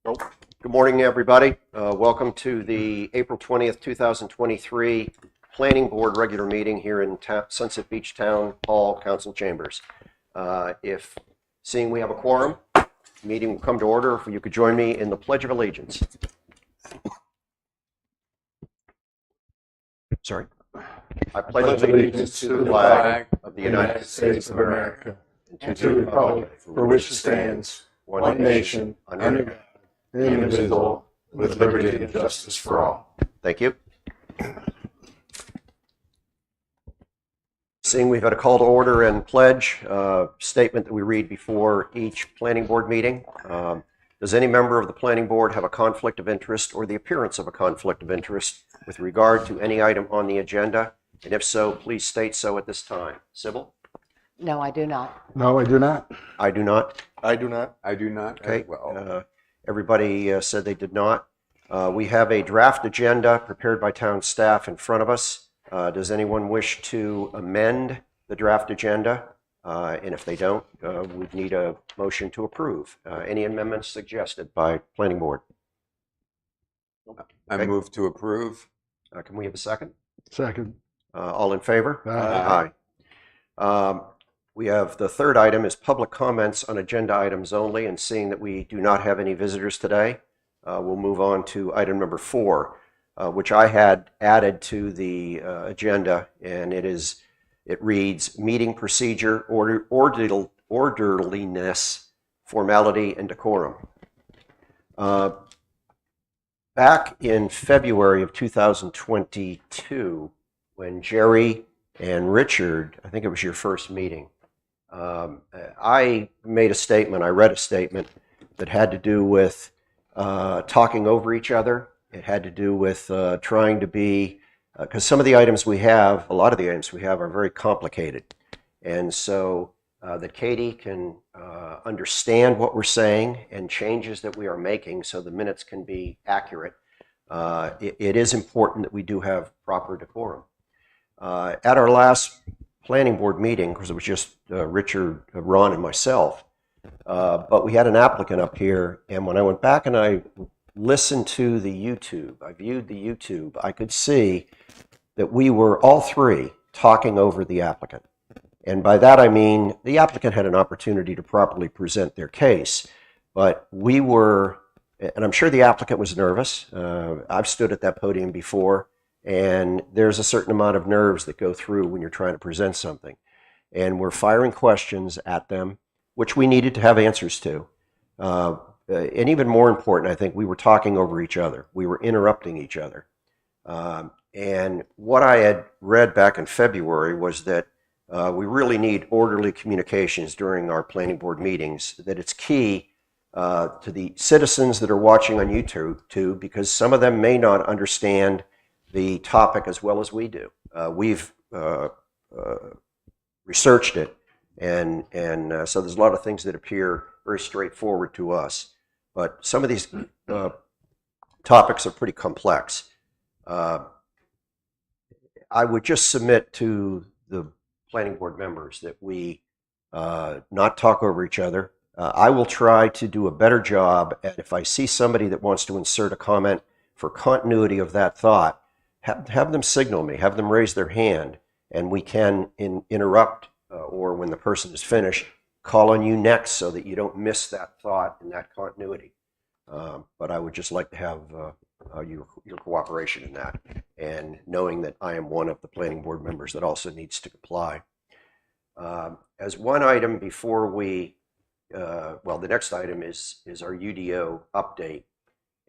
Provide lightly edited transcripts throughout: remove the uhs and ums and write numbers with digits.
Nope. Good morning, everybody. Welcome to the April 20th, 2023 Planning Board regular meeting here in Sunset Beach Town Hall Council Chambers. If seeing we have a quorum, the meeting will come to order. If you could join me in the Pledge of Allegiance. Sorry. I pledge allegiance to the flag of the United States of America and to the republic for which it stands, one nation, under God, indivisible, with liberty and justice for all. Thank you. Seeing we've had a call to order and pledge statement that we read before each planning board meeting. Does any member of the planning board have a conflict of interest or the appearance of a conflict of interest with regard to any item on the agenda? And if so, please state so at this time. Sybil? No, I do not. No, I do not. I do not. I do not. I do not. Okay. Well, Everybody said they did not. We have a draft agenda prepared by town staff in front of us. Does anyone wish to amend the draft agenda? And if they don't, we'd need a motion to approve. Any amendments suggested by planning board? I move to approve. Can we have a second? Second. All in favor? Aye. Aye. We have the third item is public comments on agenda items only, and seeing that we do not have any visitors today, we'll move on to item number 4, which I had added to the agenda, and it reads meeting procedure, orderliness, formality, and decorum. Back in February of 2022, when Jerry and Richard, I think it was your first meeting, I made a statement, I read a statement that had to do with talking over each other. It had to do with trying to be, because some of the items we have, a lot of the items we have are very complicated. And so that Katie can understand what we're saying and changes that we are making so the minutes can be accurate. It is important that we do have proper decorum. At our last planning board meeting, because it was just Richard, Ron, and myself, but we had an applicant up here, and when I went back and I listened to the YouTube, I viewed the YouTube, I could see that we were all three talking over the applicant. And by that I mean the applicant had an opportunity to properly present their case, but we were, and I'm sure the applicant was nervous. I've stood at that podium before, and there's a certain amount of nerves that go through when you're trying to present something. And we're firing questions at them, which we needed to have answers to. And even more important, I think we were talking over each other. We were interrupting each other. And what I had read back in February was that we really need orderly communications during our planning board meetings, that it's key to the citizens that are watching on YouTube too, because some of them may not understand the topic as well as we do. We've researched it, and so there's a lot of things that appear very straightforward to us. But some of these topics are pretty complex. I would just submit to the planning board members that we not talk over each other. I will try to do a better job, and if I see somebody that wants to insert a comment for continuity of that thought, have them signal me, have them raise their hand, and we can interrupt, or when the person is finished, call on you next so that you don't miss that thought and that continuity. But I would just like to have your cooperation in that, and knowing that I am one of the planning board members that also needs to comply. As one item before we, well, the next item is our UDO update.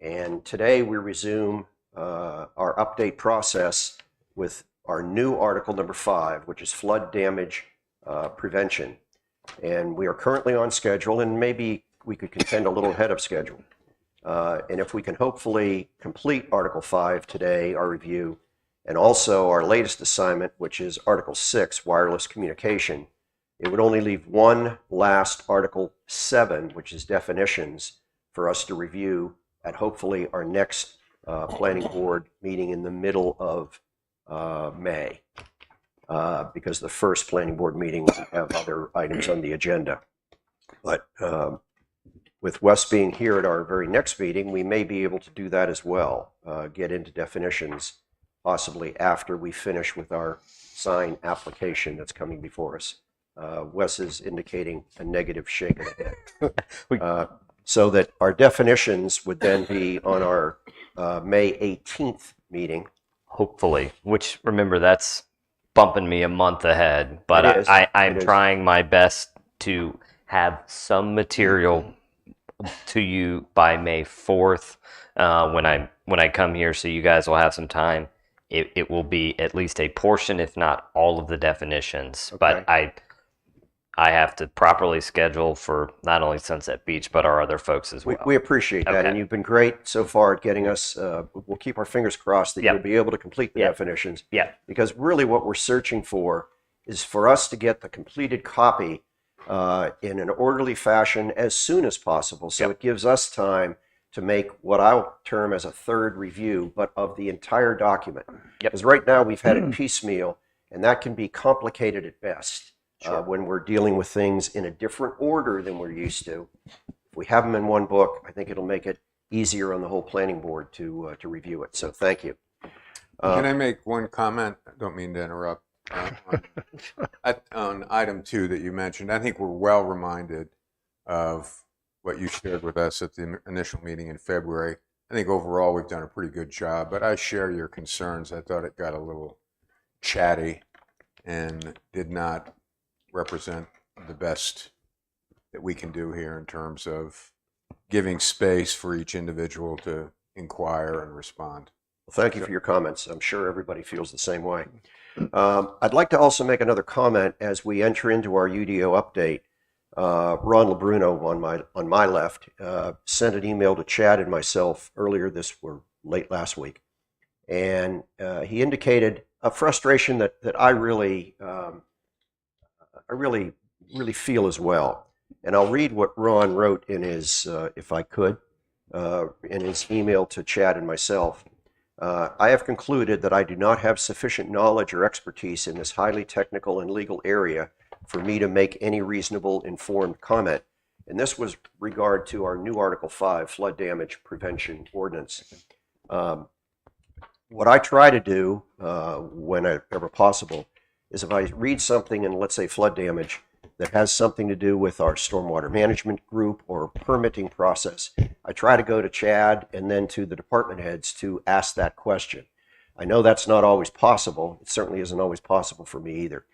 And today we resume our update process with our new article number 5, which is flood damage prevention. And we are currently on schedule, and maybe we could contend a little ahead of schedule. And if we can hopefully complete Article 5 today, our review, and also our latest assignment, which is Article 6, wireless communication, it would only leave one last Article 7, which is definitions, for us to review at hopefully our next planning board meeting in the middle of May, because the first planning board meeting will have other items on the agenda. But with Wes being here at our very next meeting, we may be able to do that as well, get into definitions possibly after we finish with our sign application that's coming before us. Wes is indicating a negative shake of the head. So that our definitions would then be on our May 18th meeting. Hopefully, which remember that's bumping me a month ahead, but It is. I'm It is. trying my best to have some material to you by May 4th when I come here, so you guys will have some time. It will be at least a portion, if not all of the definitions. Okay. But I have to properly schedule for not only Sunset Beach, but our other folks as well. We appreciate that, Okay. and you've been great so far at getting us. We'll keep our fingers crossed that Yep. you'll be able to complete the Yep. definitions. Yeah. Because really, what we're searching for is for us to get the completed copy in an orderly fashion as soon as possible, so Yep. it gives us time to make what I'll term as a third review, but of the entire document. Yep. Because right now we've had it piecemeal, and that can be complicated at best. Sure. When we're dealing with things in a different order than we're used to. If we have them in one book, I think it'll make it easier on the whole planning board to review it. So thank you. Can I make one comment? I don't mean to interrupt. On item 2 that you mentioned, I think we're well reminded of what you shared with us at the initial meeting in February. I think overall we've done a pretty good job, but I share your concerns. I thought it got a little chatty and did not represent the best that we can do here in terms of giving space for each individual to inquire and respond. Well, thank you for your comments. I'm sure everybody feels the same way. I'd like to also make another comment as we enter into our UDO update. Ron LeBruno on my left sent an email to Chad and myself earlier late last week, and he indicated a frustration that I really feel as well. And I'll read what Ron wrote in his, if I could, in his email to Chad and myself. I have concluded that I do not have sufficient knowledge or expertise in this highly technical and legal area for me to make any reasonable, informed comment. And this was regard to our new Article 5 flood damage prevention ordinance. What I try to do whenever possible is if I read something in, let's say, flood damage that has something to do with our stormwater management group or permitting process, I try to go to Chad and then to the department heads to ask that question. I know that's not always possible. It certainly isn't always possible for me either.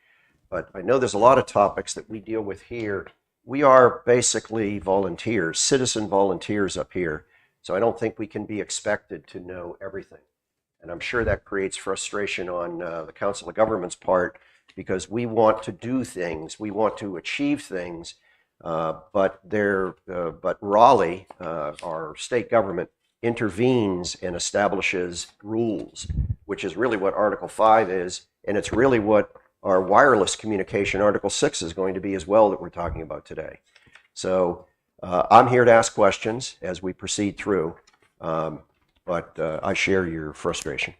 But I know there's a lot of topics that we deal with here. We are basically volunteers, citizen volunteers up here. So I don't think we can be expected to know everything. And I'm sure that creates frustration on the Council of Government's part, because we want to do things, we want to achieve things, but Raleigh, our state government, intervenes and establishes rules, which is really what Article 5 is, and it's really what our wireless communication Article 6 is going to be as well that we're talking about today. So I'm here to ask questions as we proceed through, but I share your frustration.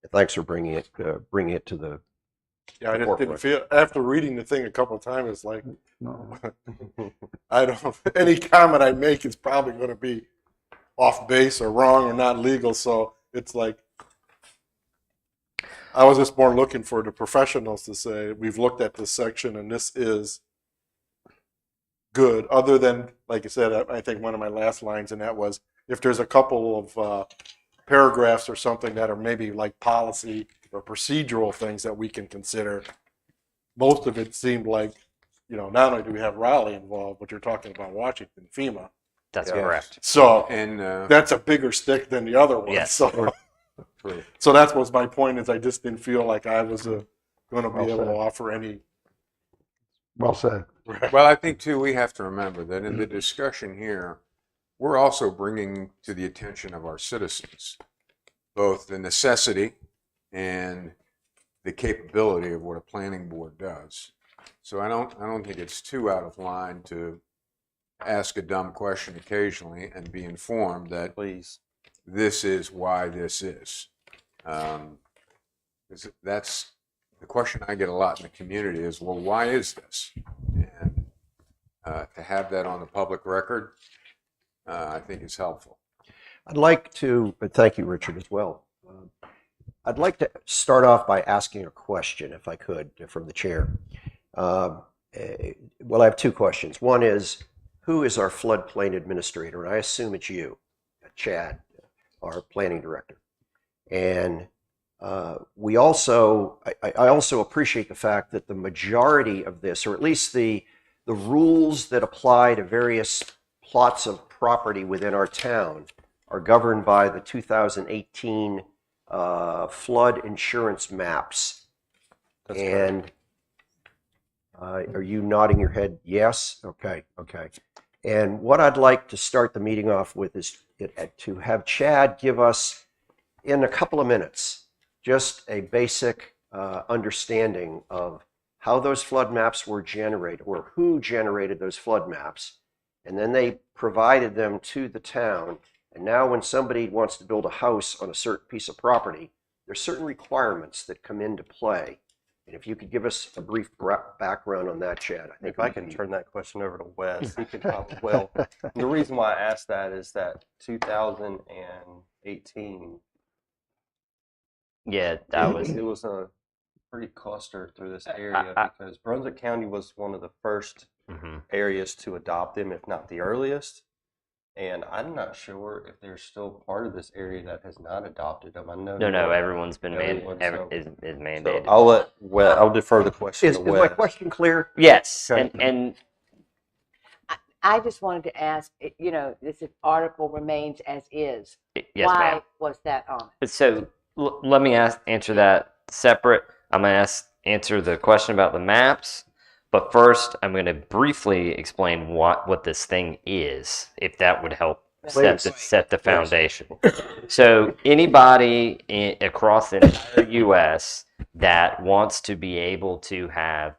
Thanks for bringing it to the. Yeah, I just didn't feel, after reading the thing a couple of times, it's like, I don't, any comment I make is probably going to be off base or wrong or not legal. So it's like, I was just more looking for the professionals to say, we've looked at this section and this is good. Other than, like I said, I think one of my last lines in that was, if there's a couple of paragraphs or something that are maybe like policy or procedural things that we can consider, most of it seemed like, not only do we have Raleigh involved, but you're talking about Washington, FEMA. That's Yes. correct. So And that's a bigger stick than the other one. Yes. So, true. so that was my point, is I just didn't feel like I was going to be Well able to said. offer any. Well said. Well, I think too we have to remember that in the discussion here, we're also bringing to the attention of our citizens both the necessity and the capability of what a planning board does. So I don't think it's too out of line to ask a dumb question occasionally and be informed that Please. this is why this is. That's the question I get a lot in the community is, well, why is this? And To have that on the public record, I think is helpful. I'd like to, but thank you, Richard, as well. I'd like to start off by asking a question, if I could, from the chair. Well, I have two questions. One is, who is our floodplain administrator? And I assume it's you, Chad, our planning director. And we also, I also appreciate the fact that the majority of this, or at least the rules that apply to various plots of property within our town, are governed by the 2018 flood insurance maps. And are you nodding your head yes? Okay, okay. And what I'd like to start the meeting off with is to have Chad give us, in a couple of minutes, just a basic understanding of how those flood maps were generated, or who generated those flood maps. And then they provided them to the town. And now when somebody wants to build a house on a certain piece of property, there's certain requirements that come into play. And if you could give us a brief background on that, Chad, I think If I can turn that question over to Wes, he could probably, well, the reason why I asked that is that 2018, Yeah, that was. it was a pretty cluster through this I- area because Brunswick County was one of the first Mhm. areas to adopt them, if not the earliest. And I'm not sure if there's still part of this area that has not adopted them. I know. No, everyone's been Everyone, so- is So mandated. I'll defer the question is to my Wes. question clear? Yes, Okay. and I just wanted to ask, this article remains as is. yes, Why ma'am. was that on? So let me answer that separate. I'm going to answer the question about the maps, but first I'm going to briefly explain what this thing is, if that would help set the foundation. So anybody across the entire U.S. that wants to be able to have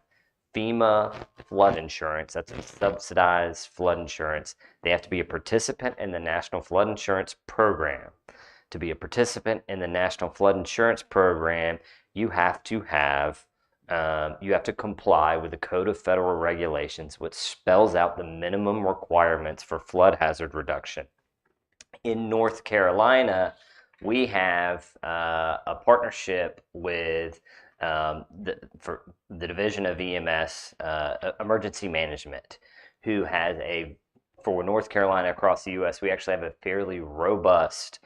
FEMA flood insurance, that's subsidized flood insurance, they have to be a participant in the National Flood Insurance Program. To be a participant in the National Flood Insurance Program, you have to comply with the Code of Federal Regulations, which spells out the minimum requirements for flood hazard reduction. In North Carolina, we have a partnership with for the Division of EMS, Emergency Management, who has for North Carolina across the U.S., we actually have a fairly robust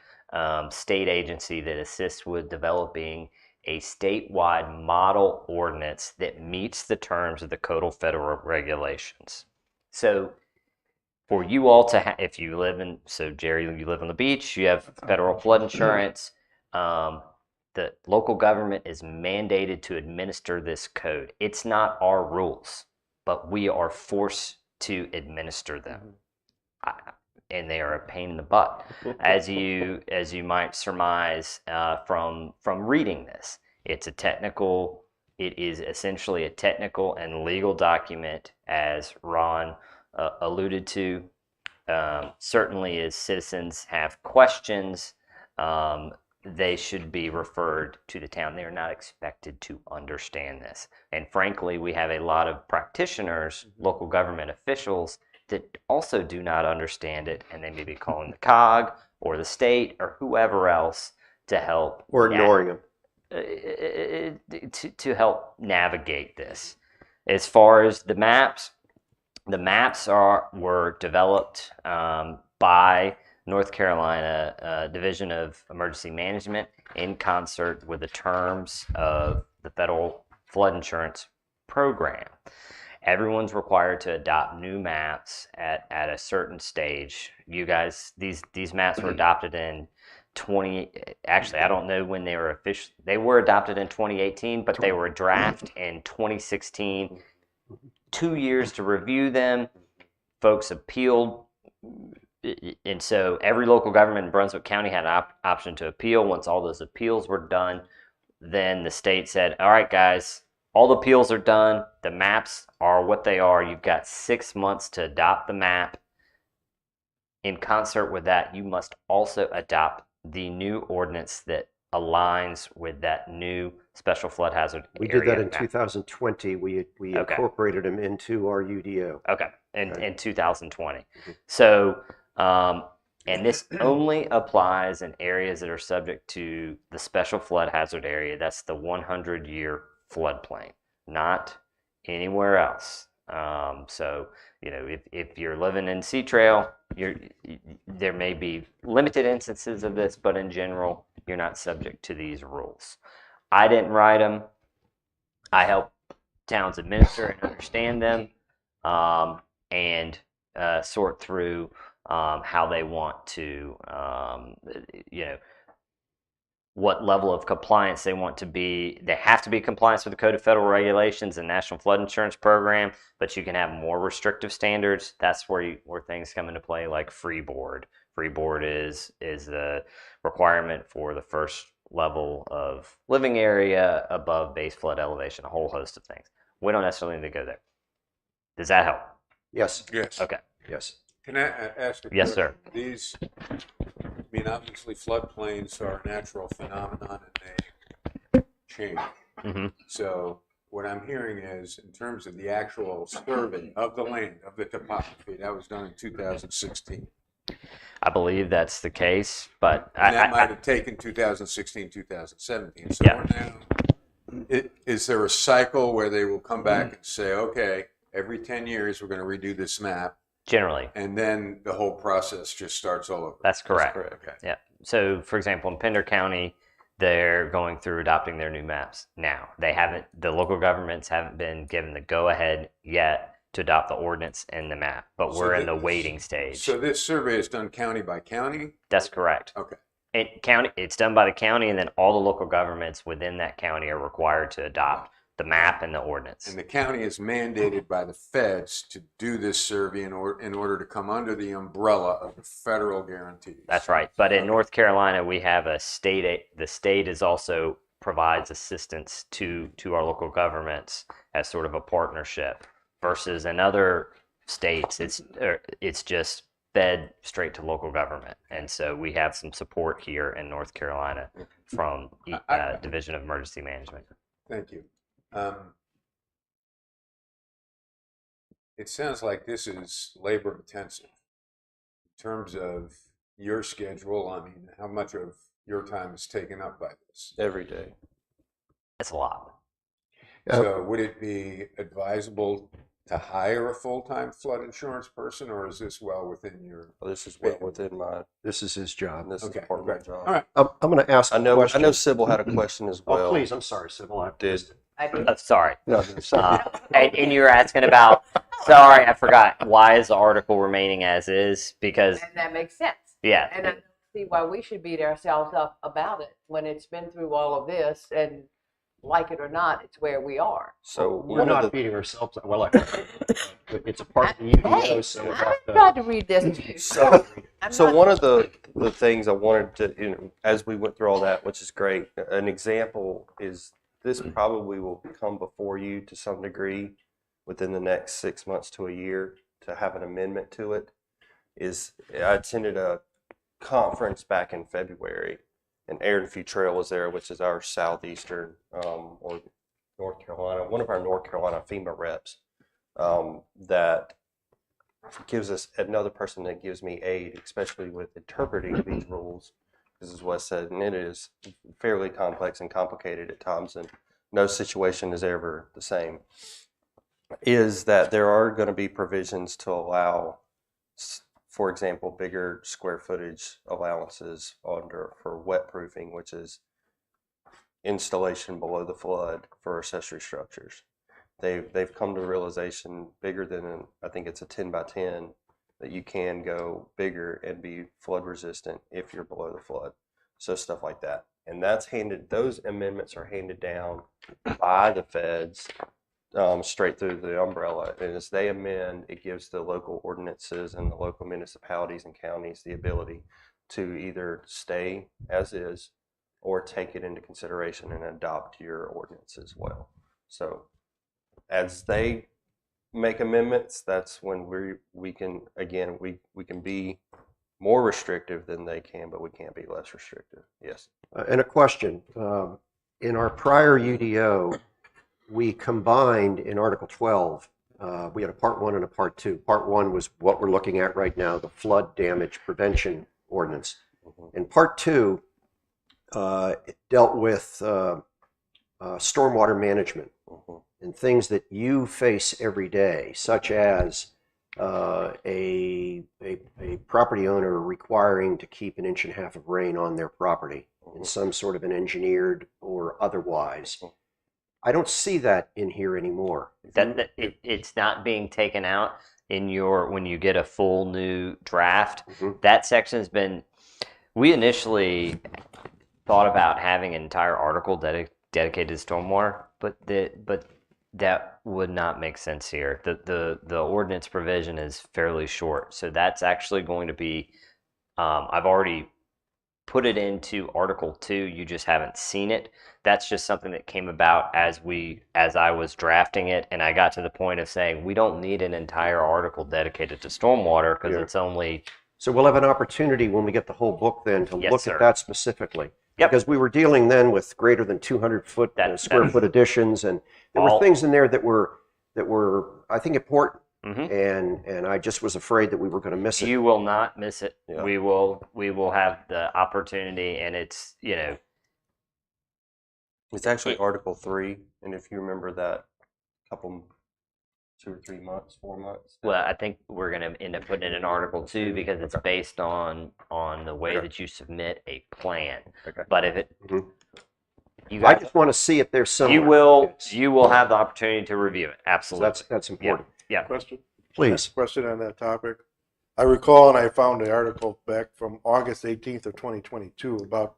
state agency that assists with developing a statewide model ordinance that meets the terms of the Code of Federal Regulations. So for you all to have, if you live Jerry, you live on the beach, you have federal flood insurance. The local government is mandated to administer this code. It's not our rules, but we are forced to administer them. And they are a pain in the butt, as you might surmise from reading this. It is essentially a technical and legal document, as Ron alluded to. Certainly, as citizens have questions, they should be referred to the town. They are not expected to understand this. And frankly, we have a lot of practitioners, local government officials, that also do not understand it, and they may be calling the COG or the state or whoever else to help. Or ignoring them. To help navigate this. As far as the maps were developed by North Carolina Division of Emergency Management in concert with the terms of the Federal Flood Insurance Program. Everyone's required to adopt new maps at a certain stage. You guys, these maps were adopted in actually, I don't know when they were official. They were adopted in 2018, but they were a draft in 2016. 2 years to review them. Folks appealed, and so every local government in Brunswick County had an option to appeal. Once all those appeals were done, then the state said, all right, guys, all the appeals are done. The maps are what they are. You've got 6 months to adopt the map. In concert with that, you must also adopt the new ordinance that aligns with that new special flood hazard We area did that in map. 2020. We Okay. incorporated them into our UDO. Okay, Okay. in 2020. Mhm. So, and this only applies in areas that are subject to the special flood hazard area. That's the 100-year floodplain, not anywhere else. So, if you're living in Sea Trail, there may be limited instances of this, but in general, you're not subject to these rules. I didn't write them. I help towns administer and understand them, and sort through how they want to, what level of compliance they want to be. They have to be compliant with the Code of Federal Regulations and National Flood Insurance Program, but you can have more restrictive standards. That's where things come into play, like freeboard. Freeboard is the requirement for the first level of living area above base flood elevation, a whole host of things. We don't necessarily need to go there. Does that help? Yes. Yes. Okay. Yes. Can I ask a Yes, question? sir. These, I mean, obviously floodplains are a natural phenomenon and they change. Mhm. So what I'm hearing is, in terms of the actual survey of the land, of the topography, that was done in 2016. I believe that's the case, but And that might have taken 2016, 2017. So Yeah. we're now, is there a cycle where they will come back and say, okay, every 10 years we're going to redo this map, generally, and then the whole process just starts all over? that's correct. Okay. Yeah. So, for example, in Pender County, they're going through adopting their new maps now. The local governments haven't been given the go ahead yet to adopt the ordinance and the map, but So we're in thi- the waiting stage. So this survey is done county by county? That's correct. Okay. It's done by the county, and then all the local governments within that county are required to adopt the map and the ordinance. And the county is mandated by the feds to do this survey in order to come under the umbrella of the federal guarantees. That's right. But in North Carolina, we have the state is also provides assistance to our local governments as sort of a partnership, versus in other states, it's just fed straight to local government. And so we have some support here in North Carolina from Division of Emergency Management. Thank you. It sounds like this is labor intensive in terms of your schedule. I mean, how much of your time is taken up by this? Every day. It's a lot. So would it be advisable to hire a full-time flood insurance person, or is this well within your? Well, this is well within my. This is his job. This Okay, is part of my great. job. All right. I'm going to ask I a know. question. I know. Sybil had a question as well. Oh, please. I'm sorry, Sybil. I Did. missed it. I do. Sorry. No, I was gonna say, And you were asking about, sorry, I forgot. Why is the article remaining as is? Because, And that makes sense. yeah, And I don't see why we should beat ourselves up about it when it's been through all of this, and like it or not, it's where we are. So We're one not of the beating ourselves up. Well, it's a part of the UDO, Hey, so I tried to read this too. I'm So not- one of the things I wanted to, as we went through all that, which is great, an example is this probably will come before you to some degree within the next 6 months to a year to have an amendment to it. I attended a conference back in February, and Aaron Futrell was there, which is our southeastern or North Carolina, one of our North Carolina FEMA reps, that gives us another person that gives me aid, especially with interpreting these rules. This is what I said, and it is fairly complex and complicated at times, and no situation is ever the same. Is that there are going to be provisions to allow, for example, bigger square footage allowances for wet proofing, which is installation below the flood for accessory structures. They've come to the realization bigger than I think it's a 10 by 10 that you can go bigger and be flood resistant if you're below the flood. So stuff like that. And those amendments are handed down by the feds straight through the umbrella. And as they amend, it gives the local ordinances and the local municipalities and counties the ability to either stay as is or take it into consideration and adopt your ordinance as well. So as they make amendments, that's when we can be more restrictive than they can, but we can't be less restrictive. Yes. And a question. In our prior UDO, we combined in Article 12, we had a Part 1 and a Part 2. Part 1 was what we're looking at right now, the flood damage prevention ordinance. And Part 2 it dealt with stormwater management and things that you face every day, such as a property owner requiring to keep 1.5 inches of rain on their property in some sort of an engineered or otherwise. I don't see that in here anymore. It's not being taken out in your when you get a full new draft. Mhm. That section's been. We initially thought about having an entire article dedicated to stormwater, but that would not make sense here. The ordinance provision is fairly short, so that's actually going to be. I've already put it into Article 2. You just haven't seen it. That's just something that came about as I was drafting it, and I got to the point of saying we don't need an entire article dedicated to stormwater because Yeah. it's only. So we'll have an opportunity when we get the whole book then to Yes, look sir. at that specifically. Yep. Because we were dealing then with greater than 200 square foot additions, and there were All- things in there that were I think important. Mhm. And I just was afraid that we were going to miss it. You will not miss it. Yeah. We will have the opportunity, and it's It's actually Article 3, and if you remember that couple, 2 or 3 months, 4 months. well, I think we're going to end up putting it in Article 2 because it's based on the way Okay. that you submit a plan. Okay. But if it, Mhm. you I guys, just want to see it there somewhere. you will have the opportunity to review it. So Absolutely. that's important. Yeah. Question? Please. Question on that topic. I recall, and I found the article back from August 18th of 2022 about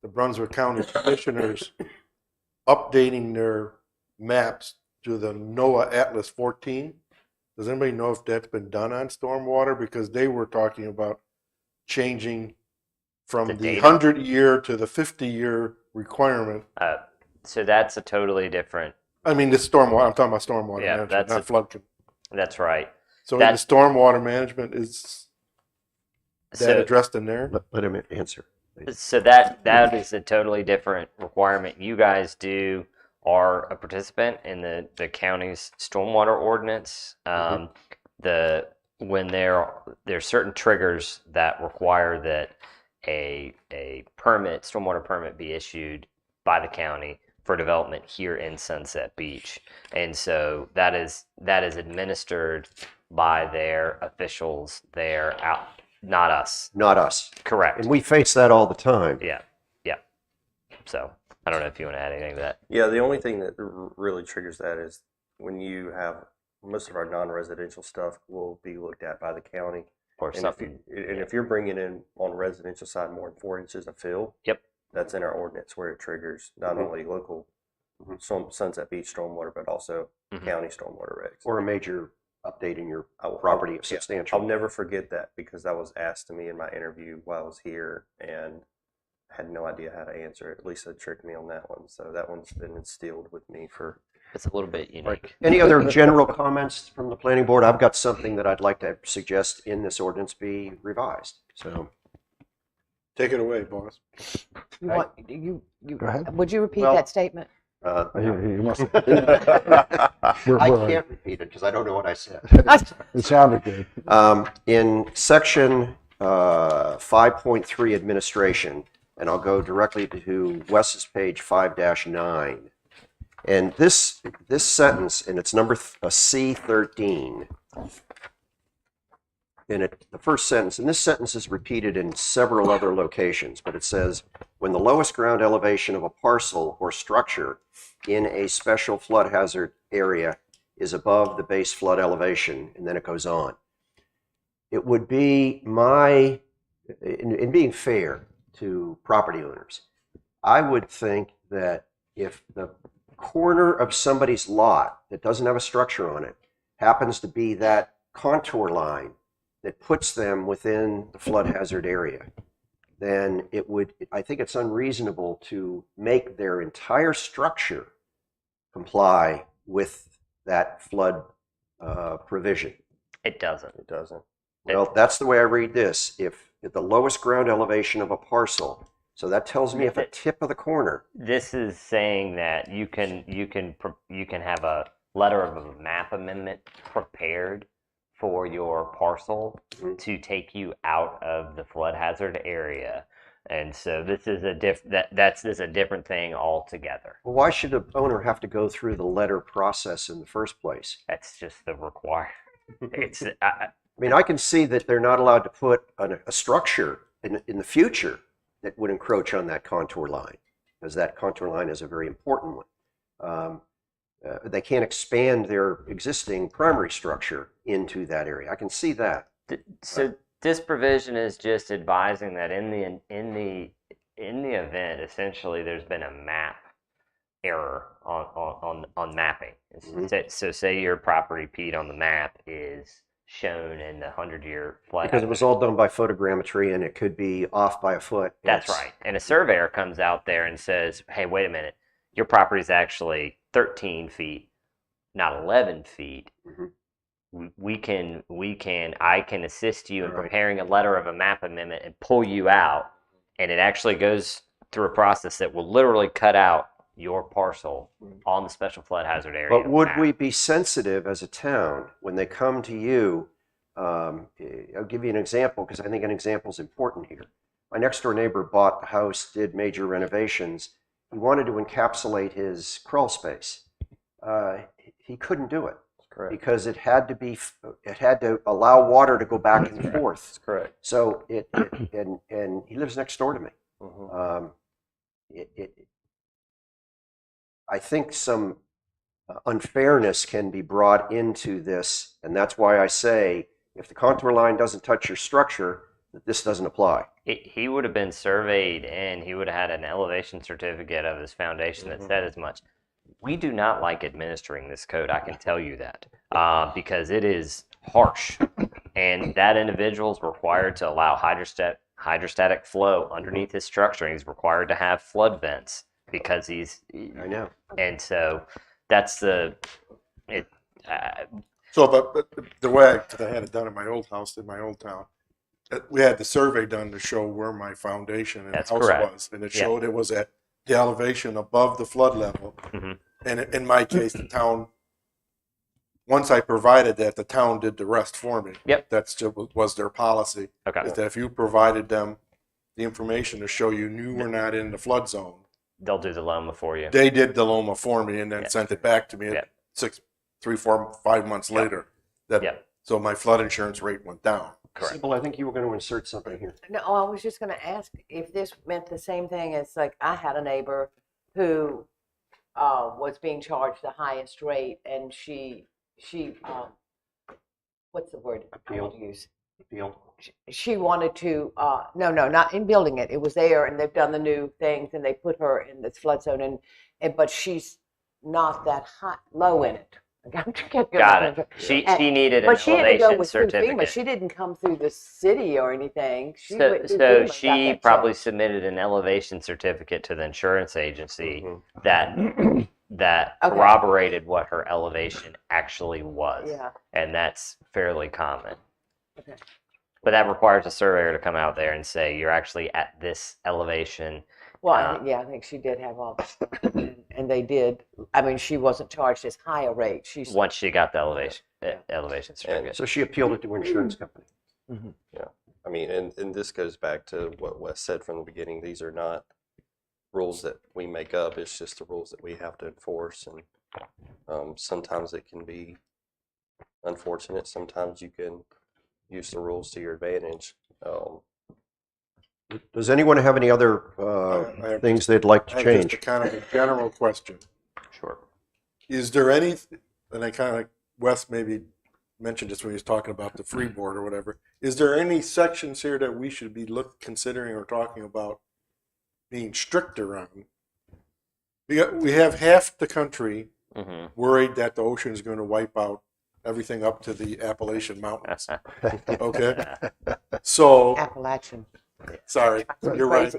the Brunswick County Commissioners updating their maps to the NOAA Atlas 14. Does anybody know if that's been done on stormwater? Because they were talking about changing from The the data? 100-year to the 50-year requirement. So that's a totally different. I mean, the stormwater, I'm talking about stormwater Yeah, management, that's not flood. That's right. So that- the stormwater management, is that So addressed in there? Let him answer. So that is a totally different requirement. You guys are a participant in the county's stormwater ordinance. When there's certain triggers that require that a stormwater permit be issued by the county for development here in Sunset Beach, and so that is administered by their officials there out. Not us. Not us. Correct. And we face that all the time. Yeah. So I don't know if you want to add anything to that. Yeah, the only thing that really triggers that is when you have most of our non-residential stuff will be looked at by the county. Or And something. if you're bringing in on the residential side more than 4 inches of fill, Yep. that's in our ordinance where it triggers not only local Sunset Beach stormwater, but also county stormwater regs. Or a major update in your I'll- property of yeah, substantial. I'll never forget that because that was asked to me in my interview while I was here and had no idea how to answer it. Lisa tricked me on that one. So that one's been instilled with me for. It's a little bit unique. Any other general comments from the planning board? I've got something that I'd like to suggest in this ordinance be revised. So Take it away, boss. You want, you, Go ahead. would you repeat Well- that statement? He must. I We're- can't repeat it because I don't know what I said. It sounded good. In section 5.3 administration, and I'll go directly to Wes's page 5-9. And this sentence, and it's number C13. The first sentence, and this sentence is repeated in several other locations, but it says, when the lowest ground elevation of a parcel or structure in a special flood hazard area is above the base flood elevation, and then it goes on. It would be in being fair to property owners, I would think that if the corner of somebody's lot that doesn't have a structure on it happens to be that contour line that puts them within the flood hazard area, then I think it's unreasonable to make their entire structure comply with that flood provision. It doesn't. It doesn't. Well, that's the way I read this. If at the lowest ground elevation of a parcel So that tells me if a tip of the corner. This is saying that you can have a letter of a map amendment prepared for your parcel to take you out of the flood hazard area. And so this is this is a different thing altogether. Well, why should the owner have to go through the letter process in the first place? That's just the require. It's I mean, I can see that they're not allowed to put a structure in the future that would encroach on that contour line, because that contour line is a very important one. They can't expand their existing primary structure into that area. I can see that. so this provision is just advising that in the event, essentially, there's been a map error on mapping. So say your property, Pete, on the map is shown in the 100-year flood Because it was all done by photogrammetry and it could be off by a foot. That's right. And a surveyor comes out there and says, hey, wait a minute, your property is actually 13 feet, not 11 feet. I can assist you in preparing a letter of a map amendment and pull you out. And it actually goes through a process that will literally cut out your parcel on the special flood hazard area. But would map. we be sensitive as a town when they come to you? I'll give you an example because I think an example is important here. My next door neighbor bought the house, did major renovations. He wanted to encapsulate his crawl space. He couldn't do it. Correct. Because it had to allow water to go back and forth. That's correct. So and he lives next door to me. I think some unfairness can be brought into this, and that's why I say if the contour line doesn't touch your structure, that this doesn't apply. He would have been surveyed and he would have had an elevation certificate of his foundation that said as much. We do not like administering this code, I can tell you that, because it is harsh. And that individual is required to allow hydrostatic flow underneath his structure, and he's required to have flood vents because I know. and so that's So, but the way I had it done in my old house, in my old town, we had the survey done to show where my foundation and That's house correct. was, and it showed it was at the elevation above the flood level. And in my case, the town, once I provided that, the town did the rest for me. Yep. That's just was their policy. Okay. Is that if you provided them the information to show you we're not in the flood zone, they'll do the Loma for you. they did the Loma for me and then Yeah. sent it back to me Yeah. 3, 4, 5 months later. Yeah. So my flood insurance rate went down. Correct. Sybil, I think you were going to insert something here. No, I was just going to ask if this meant the same thing as, like, I had a neighbor who was being charged the highest rate, and she what's the word I want to use? Appeal. She wanted to, no, not in building it. It was there, and they've done the new things, and they put her in this flood zone, but she's not that low in it. Got it. She needed an But she had to go elevation with through FEMA. certificate. She didn't come through the city or anything. She went through FEMA So and got she that probably charge. submitted an elevation certificate to the insurance agency that Okay. corroborated what her elevation actually was. Yeah. And that's fairly common. Okay. But that requires a surveyor to come out there and say you're actually at this elevation. Well, I think she did have all this stuff, and they did. I mean, she wasn't charged as high a rate. She's Once she got the elevation certificate. So she appealed it to her insurance company. I mean, and this goes back to what Wes said from the beginning. These are not rules that we make up. It's just the rules that we have to enforce. And sometimes it can be unfortunate. Sometimes you can use the rules to your advantage. Does anyone have any other I have things they'd like to I have just change? a kind of a general question. Sure. Is there any, and I kind of, Wes maybe mentioned this when he was talking about the freeboard or whatever, is there any sections here that we should be considering or talking about being stricter on? We have half the country worried that the ocean is going to wipe out everything up to the Appalachian Mountains. Okay? So, Appalachian. sorry, you're right.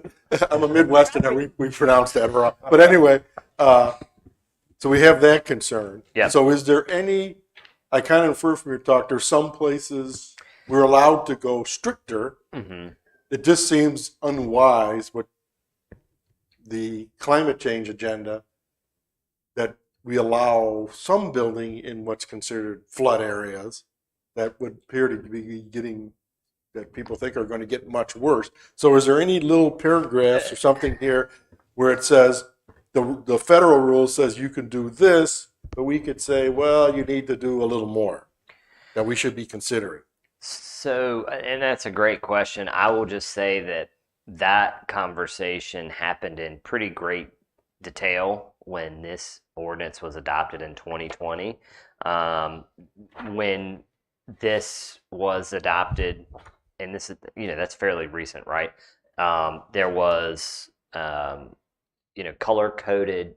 I'm a Midwesterner. We pronounce that wrong. But anyway, so we have that concern. Yeah. So is there any, I kind of infer from your talk, there's some places we're allowed to go stricter. It just seems unwise, but the climate change agenda that we allow some building in what's considered flood areas that would appear to be getting, that people think are going to get much worse. So is there any little paragraphs or something here where it says the federal rule says you can do this, but we could say, well, you need to do a little more that we should be considering? So, and that's a great question. I will just say that that conversation happened in pretty great detail when this ordinance was adopted in 2020. When this was adopted, and this is, that's fairly recent, right? There was, color coded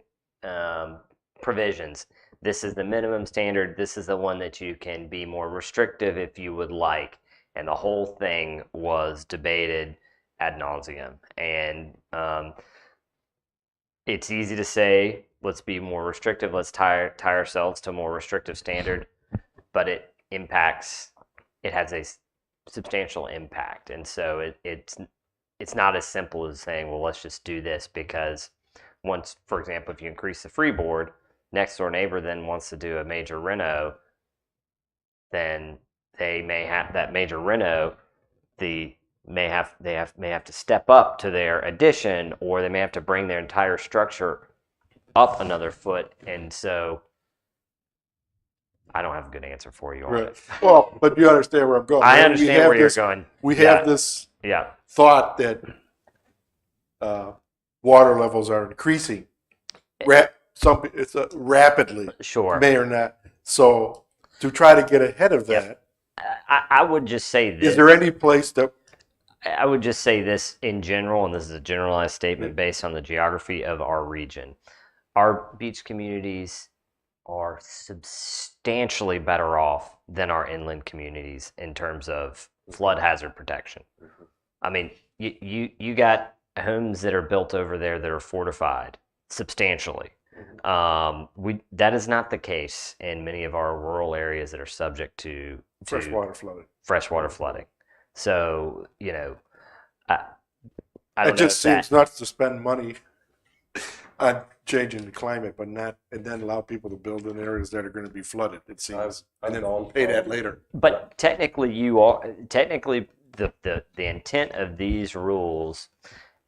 provisions. This is the minimum standard. This is the one that you can be more restrictive if you would like. And the whole thing was debated ad nauseum. And it's easy to say, let's be more restrictive. Let's tie ourselves to a more restrictive standard. But it has a substantial impact. And so it's not as simple as saying, well, let's just do this, because once, for example, if you increase the freeboard, next door neighbor then wants to do a major reno, then they may have that major reno, they may have to step up to their addition, or they may have to bring their entire structure up another foot. And so I don't have a good answer for you on Right. it. Well, but you understand where I'm going. I We understand have where you're this- going. We Yeah. have this Yeah. thought that water levels are increasing rapidly, Sure. may or not. So to try to get ahead of Yep. that, I would just say this. is there any place that I would just say this in general, and this is a generalized statement based on the geography of our region. Our beach communities are substantially better off than our inland communities in terms of flood hazard protection. I mean, you got homes that are built over there that are fortified substantially. That is not the case in many of our rural areas that are subject to freshwater flooding? freshwater flooding. So, I It don't just know if seems nuts to spend money on changing the climate, but not, and then allow people to build in areas that are going to be flooded, it seems, and then pay that later. But technically, the intent of these rules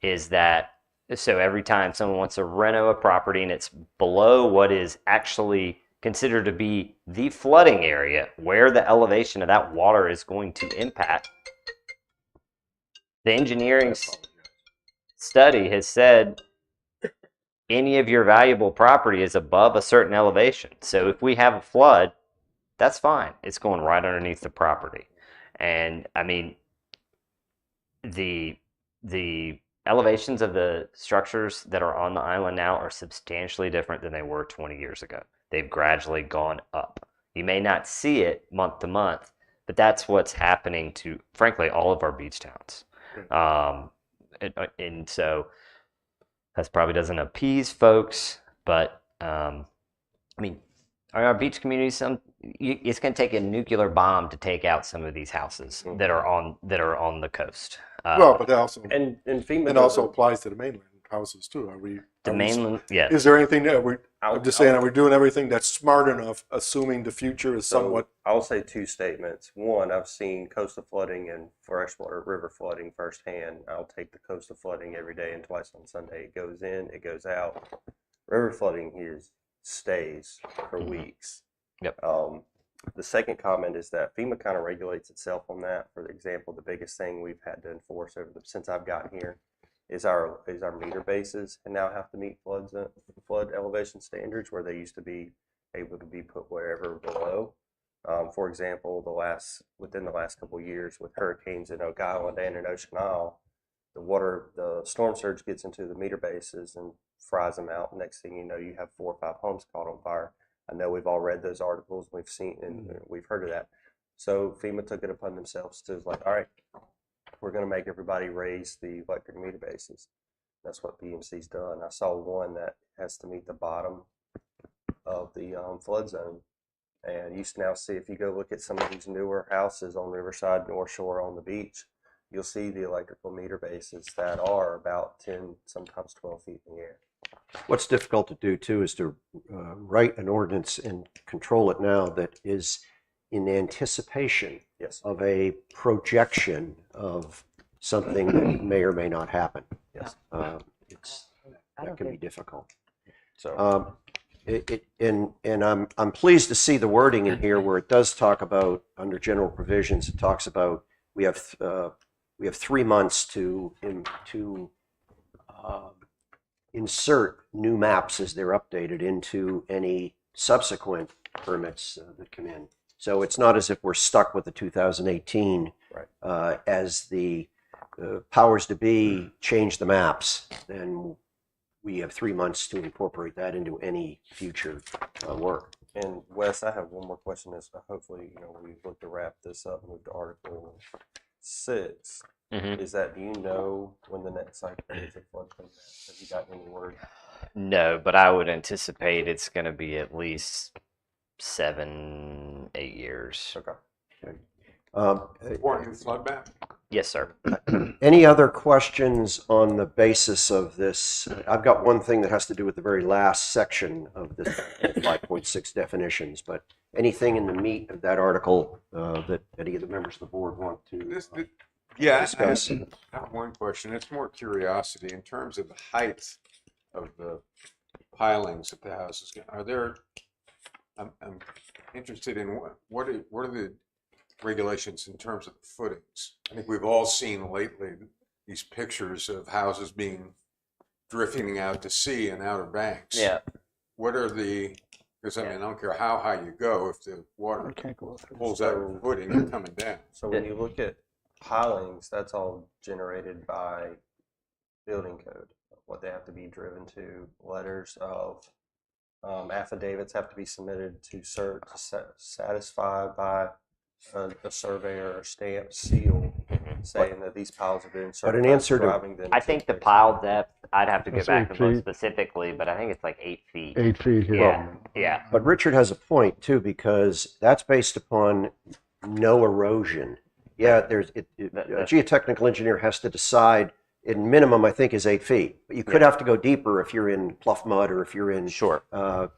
is that, so every time someone wants to reno a property and it's below what is actually considered to be the flooding area, where the elevation of that water is going to impact, the engineering study has said any of your valuable property is above a certain elevation. So if we have a flood, that's fine. It's going right underneath the property. And I mean, the elevations of the structures that are on the island now are substantially different than they were 20 years ago. They've gradually gone up. You may not see it month to month, but that's what's happening to, frankly, all of our beach towns. And so that probably doesn't appease folks, but I mean, our beach communities, it's going to take a nuclear bomb to take out some of these houses that are on the coast. Well, but that also, And FEMA it also applies to the mainland houses too. The mainland, yes. Is there anything that I'll- I'm just saying, are we doing everything that's smart enough, assuming the future is somewhat? I'll say two statements. One, I've seen coastal flooding and freshwater river flooding firsthand. I'll take the coastal flooding every day and twice on Sunday. It goes in, it goes out. River flooding here stays for weeks. Yep. The second comment is that FEMA kind of regulates itself on that. For example, the biggest thing we've had to enforce since I've gotten here is our meter bases, and now have to meet flood elevation standards where they used to be able to be put wherever below. For example, within the last couple of years with hurricanes in Oak Island and in Ocean Isle, the storm surge gets into the meter bases and fries them out. Next thing you know, you have 4 or 5 homes caught on fire. I know we've all read those articles, we've seen and we've heard of that. So FEMA took it upon themselves to like, all right, we're going to make everybody raise the electric meter bases. That's what BMC's done. I saw one that has to meet the bottom of the flood zone. And you now see, if you go look at some of these newer houses on Riverside, North Shore, on the beach, you'll see the electrical meter bases that are about 10, sometimes 12 feet in the air. What's difficult to do too is to write an ordinance and control it now that is in anticipation Yes. of a projection of something that may or may not happen. Yes. That can be difficult. So And I'm pleased to see the wording in here where it does talk about, under general provisions, it talks about we have 3 months to insert new maps as they're updated into any subsequent permits that come in. So it's not as if we're stuck with the 2018 Right. As the powers to be change the maps, then we have 3 months to incorporate that into any future work. And Wes, I have one more question. Is hopefully we look to wrap this up and move to Article 6. Mhm. Is that, do you know when the next cycle is of floodplain maps? Have you gotten any word? No, but I would anticipate it's going to be at least 7, 8 years. Okay. For new flood map? Yes, sir. Any other questions on the basis of this? I've got one thing that has to do with the very last section of this 5.6 definitions, but anything in the meat of that article that any of the members of the board want to Yeah, discuss? I have one question. It's more curiosity in terms of the height of the pilings that the houses get. Are there? I'm interested in what are the regulations in terms of the footings? I think we've all seen lately these pictures of houses being drifting out to sea and Outer Banks. Yeah. What are the? Because I mean, I don't care how high you go, if the water Can't go through. pulls out your footing, you're coming down. So when you look at pilings, that's all generated by building code. What they have to be driven to, letters of affidavits have to be submitted to satisfy by a surveyor or stamp seal saying that these piles have been But certified. in answer to- driving them I to think the fix pile depth, I'd have to go That's back 8 and look feet. specifically, but I think it's like 8 feet. 8 feet here. Yeah. Yeah. But Richard has a point too, because that's based upon no erosion. Yeah, a geotechnical engineer has to decide, in minimum, I think, is 8 feet. But you could have to go deeper if you're in pluff mud or if you're in. Sure. But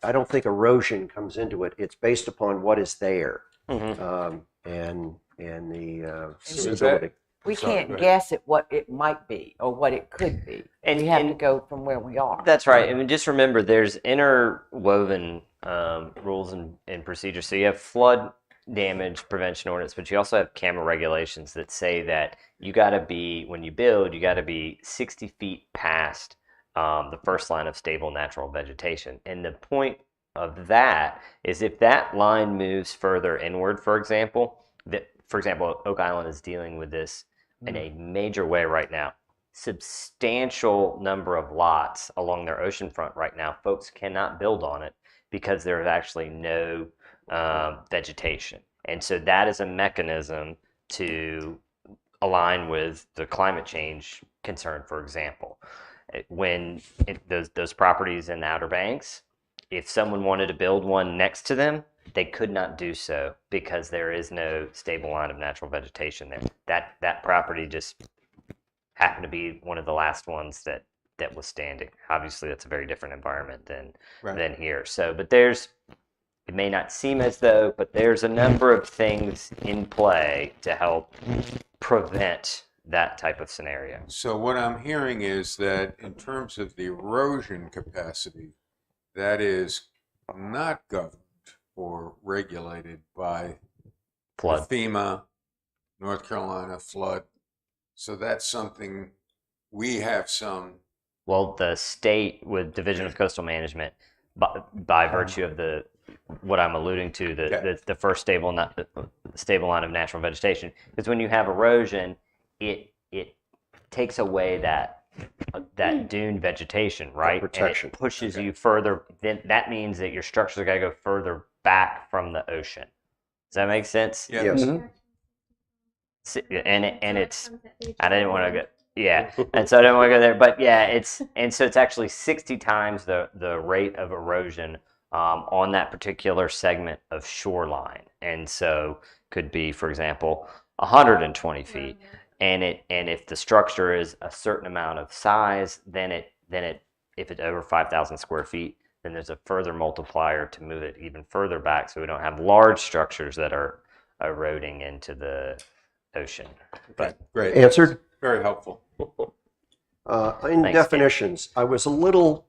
I don't think erosion comes into it. It's based upon what is there Mhm. and the So is suitability. We Sorry, go can't ahead. guess at what it might be or what it could be. And- We have to and- go from where we are. That's right. I mean, just remember there's interwoven rules and procedures. So you have flood damage prevention ordinance, but you also have camera regulations that say that you got to be, when you build, you got to be 60 feet past the first line of stable natural vegetation. And the point of that is if that line moves further inward, for example, Oak Island is dealing with this in a major way right now. Substantial number of lots along their oceanfront right now, folks cannot build on it because there is actually no vegetation. And so that is a mechanism to align with the climate change concern, for example. When those properties in the Outer Banks, if someone wanted to build one next to them, they could not do so because there is no stable line of natural vegetation there. That property just happened to be one of the last ones that was standing. Obviously, that's a very different environment than here. So, but it may not seem as though, but there's a number of things in play to help prevent that type of scenario. So what I'm hearing is that in terms of the erosion capacity, that is not governed or regulated by Flood. FEMA, North Carolina flood. So that's something we have some. Well, the state with Division of Coastal Management, by virtue of what I'm alluding to, the first stable line of natural vegetation, because when you have erosion, it takes away that dune vegetation, right? protection. And it pushes you further. Then that means that your structures are going to go further back from the ocean. Does that make sense? Yeah. Yes. And it's I didn't want to go. Yeah, and so I didn't want to go there. But yeah, it's actually 60 times the rate of erosion on that particular segment of shoreline, and so could be, for example, 120 feet. and if the structure is a certain amount of size, then it if it's over 5,000 square feet, then there's a further multiplier to move it even further back, so we don't have large structures that are eroding into the ocean. Okay, great. Answered? Very helpful. In Thanks, definitions, I was a little,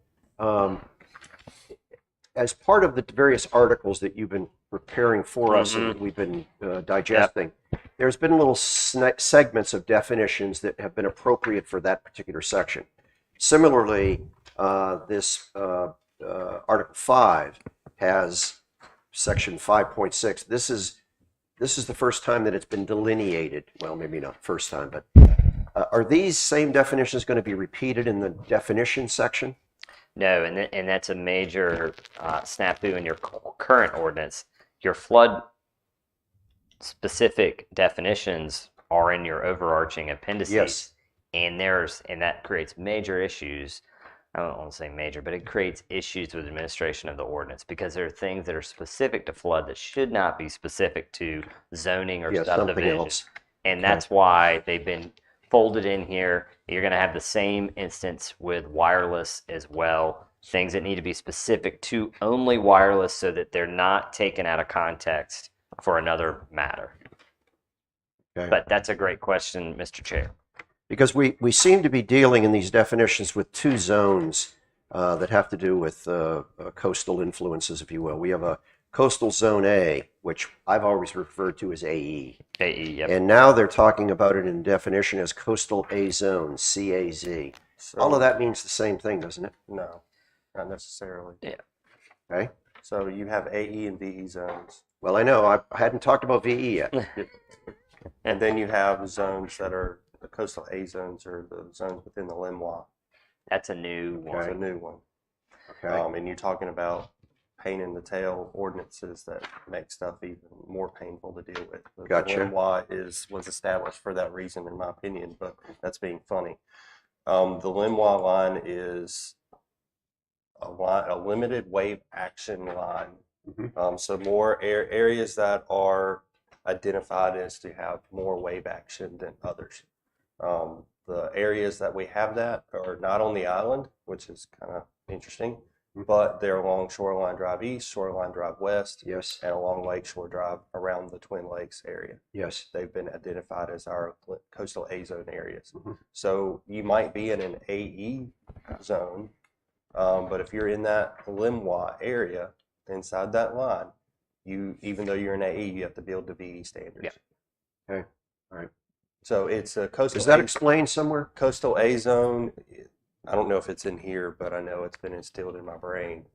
as part of the various articles that you've been preparing for us and we've been digesting, there's been little segments of definitions that have been appropriate for that particular section. Similarly, this Article 5 has Section 5.6. This is the first time that it's been delineated. Well, maybe not first time, but are these same definitions going to be repeated in the definition section? No, and that's a major snafu in your current ordinance. Your flood specific definitions are in your overarching appendices. Yes. And that creates major issues. I don't want to say major, but it creates issues with administration of the ordinance because there are things that are specific to flood that should not be specific to zoning or Something subdivision. else. And that's why they've been folded in here. You're going to have the same instance with wireless as well. Things that need to be specific to only wireless so that they're not taken out of context for another matter. Okay. But that's a great question, Mr. Chair. Because we seem to be dealing in these definitions with two zones that have to do with coastal influences, if you will. We have a coastal zone A, which I've always referred to as AE. AE, yep. And now they're talking about it in definition as coastal A zone, CAZ. So, All of that means the same thing, doesn't it? No, not necessarily. Yeah. Okay. So you have AE and VE zones, Well, I know. I hadn't talked about VE yet. and then you have zones that are the coastal A zones, or the zones within the Limois. That's a new one. It's a new one. Okay. And you're talking about pain in the tail ordinances that make stuff even more painful to deal with. The Gotcha. Limois was established for that reason, in my opinion, but that's being funny. The Limois line is a limited wave action line. So more areas that are identified as to have more wave action than others. The areas that we have that are not on the island, which is kind of interesting, but they're along Shoreline Drive East, Shoreline Drive West, Yes. and along Lakeshore Drive around the Twin Lakes area. Yes. They've been identified as our coastal A zone areas. So you might be in an AE zone, but if you're in that Limois area, inside that line, even though you're in AE, you have to build to VE standards. Yeah. Okay. All right. So it's a coastal. Is that explained somewhere? Coastal A zone? I don't know if it's in here, but I know it's been instilled in my brain.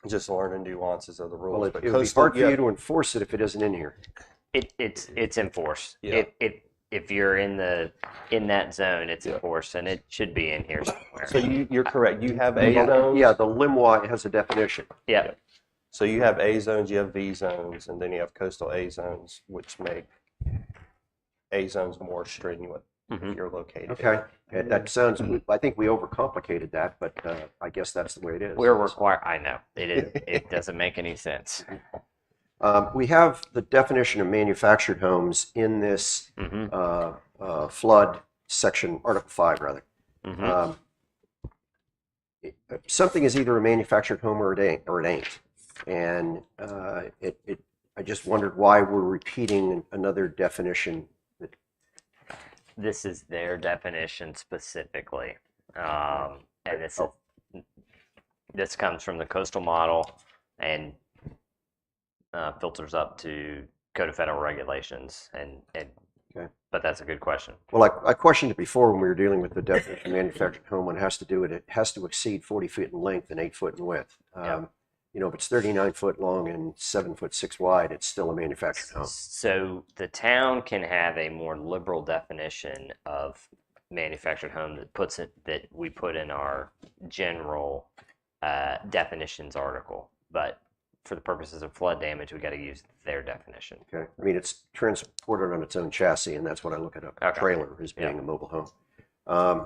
Just learning nuances of the rules. Well, but it would be coastal, hard for you to enforce it if it isn't in here. It's enforced. Yeah. If you're in that zone, it's enforced, and it should be in here somewhere. So you're correct. You have A zones. Yeah, the Limois has a definition. Yeah. So you have A zones, you have V zones, and then you have coastal A zones, which make A zones more strenuous if you're located. Okay. That sounds, I think we overcomplicated that, but I guess that's the way it is. We're required. I know it is. It doesn't make any sense. We have the definition of manufactured homes in this flood section, Article 5, rather. Something is either a manufactured home or it ain't. And I just wondered why we're repeating another definition. This is their definition specifically, and this comes from the coastal model and filters up to Code of Federal Regulations. Okay. But that's a good question. Well, I questioned it before when we were dealing with the definition of manufactured home. When it has to do it, it has to exceed 40 feet in length and 8 foot in width. If it's 39 foot long and 7'6" wide, it's still a manufactured home. So the town can have a more liberal definition of manufactured home that we put in our general definitions article. But for the purposes of flood damage, we got to use their definition. Okay. I mean, it's transported on its own chassis, and that's what I look at a trailer as being a mobile home.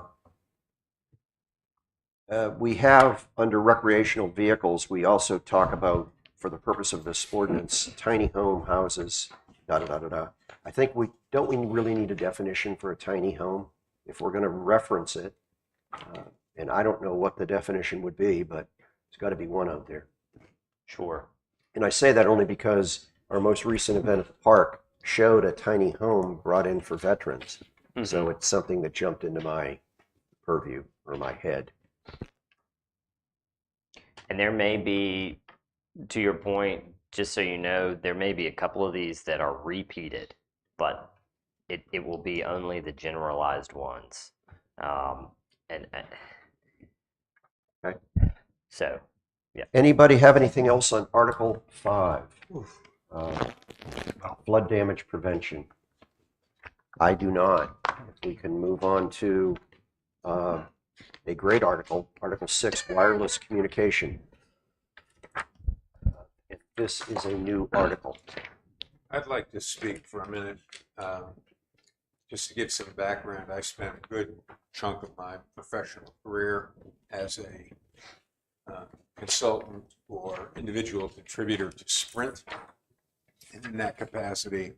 We have, under recreational vehicles, we also talk about, for the purpose of this ordinance, tiny home houses da da da da da. I think we really need a definition for a tiny home if we're going to reference it. And I don't know what the definition would be, but there's got to be one out there. Sure. And I say that only because our most recent event at the park showed a tiny home brought in for veterans. So it's something that jumped into my purview or my head. And there may be, to your point, just so you know, there may be a couple of these that are repeated, but it will be only the generalized ones. And Okay. So, yeah. Anybody have anything else on Article 5? Flood damage prevention. I do not. If we can move on to a great article, Article 6, wireless communication. If this is a new article. I'd like to speak for a minute, just to give some background. I spent a good chunk of my professional career as a consultant or individual contributor to Sprint. And in that capacity,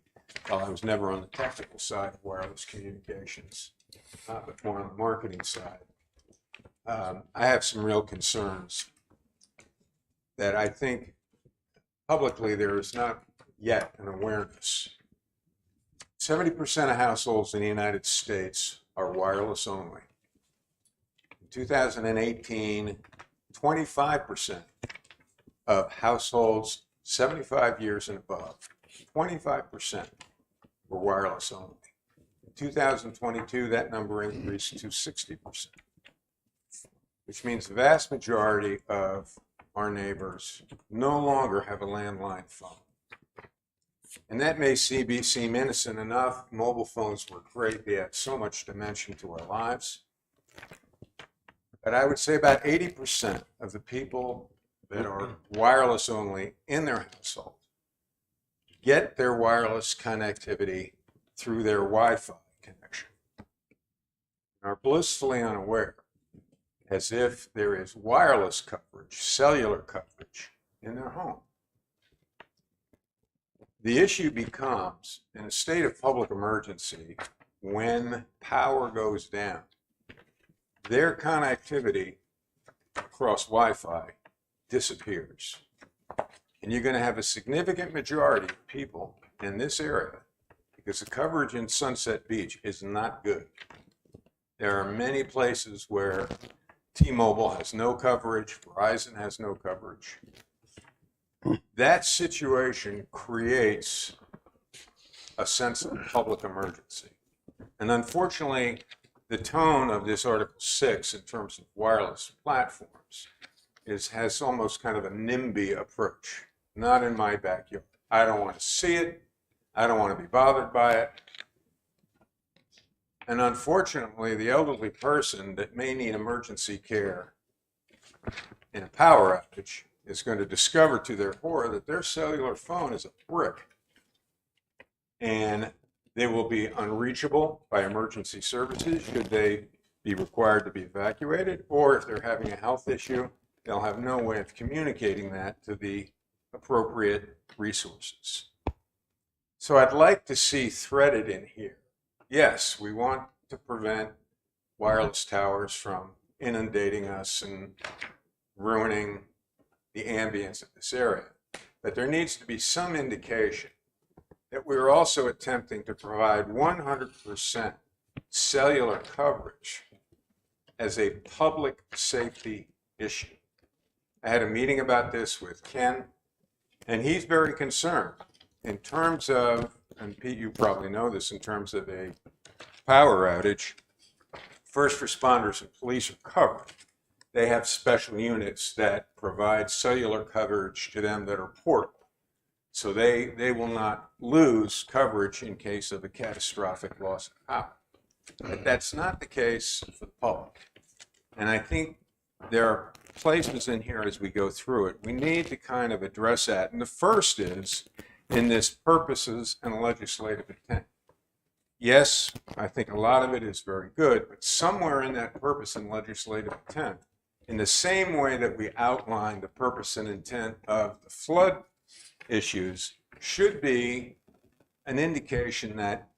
while I was never on the technical side of wireless communications, but more on the marketing side, I have some real concerns that I think publicly there is not yet an awareness. 70% of households in the United States are wireless only. In 2018, 25% of households 75 years and above, 25% were wireless only. In 2022, that number increased to 60%, which means the vast majority of our neighbors no longer have a landline phone. And that may seem innocent enough. Mobile phones were great. They had so much dimension to our lives. But I would say about 80% of the people that are wireless only in their household get their wireless connectivity through their Wi-Fi connection and are blissfully unaware, as if there is wireless coverage, cellular coverage in their home. The issue becomes, in a state of public emergency, when power goes down, their connectivity across Wi-Fi disappears. And you're going to have a significant majority of people in this area, because the coverage in Sunset Beach is not good. There are many places where T-Mobile has no coverage, Verizon has no coverage. That situation creates a sense of public emergency. And unfortunately, the tone of this Article 6 in terms of wireless platforms has almost kind of a NIMBY approach. Not in my backyard. I don't want to see it. I don't want to be bothered by it. And unfortunately, the elderly person that may need emergency care in a power outage is going to discover to their horror that their cellular phone is a brick. And they will be unreachable by emergency services should they be required to be evacuated, or if they're having a health issue, they'll have no way of communicating that to the appropriate resources. So I'd like to see threaded in here. Yes, we want to prevent wireless towers from inundating us and ruining the ambience of this area. But there needs to be some indication that we're also attempting to provide 100% cellular coverage as a public safety issue. I had a meeting about this with Ken, and he's very concerned in terms of, and Pete, you probably know this, in terms of a power outage, first responders and police are covered. They have special units that provide cellular coverage to them that are portable. So they will not lose coverage in case of a catastrophic loss of power. But that's not the case for the public. And I think there are places in here as we go through it, we need to kind of address that. And the first is in this purposes and legislative intent. Yes, I think a lot of it is very good, but somewhere in that purpose and legislative intent, in the same way that we outlined the purpose and intent of the flood issues, should be an indication that,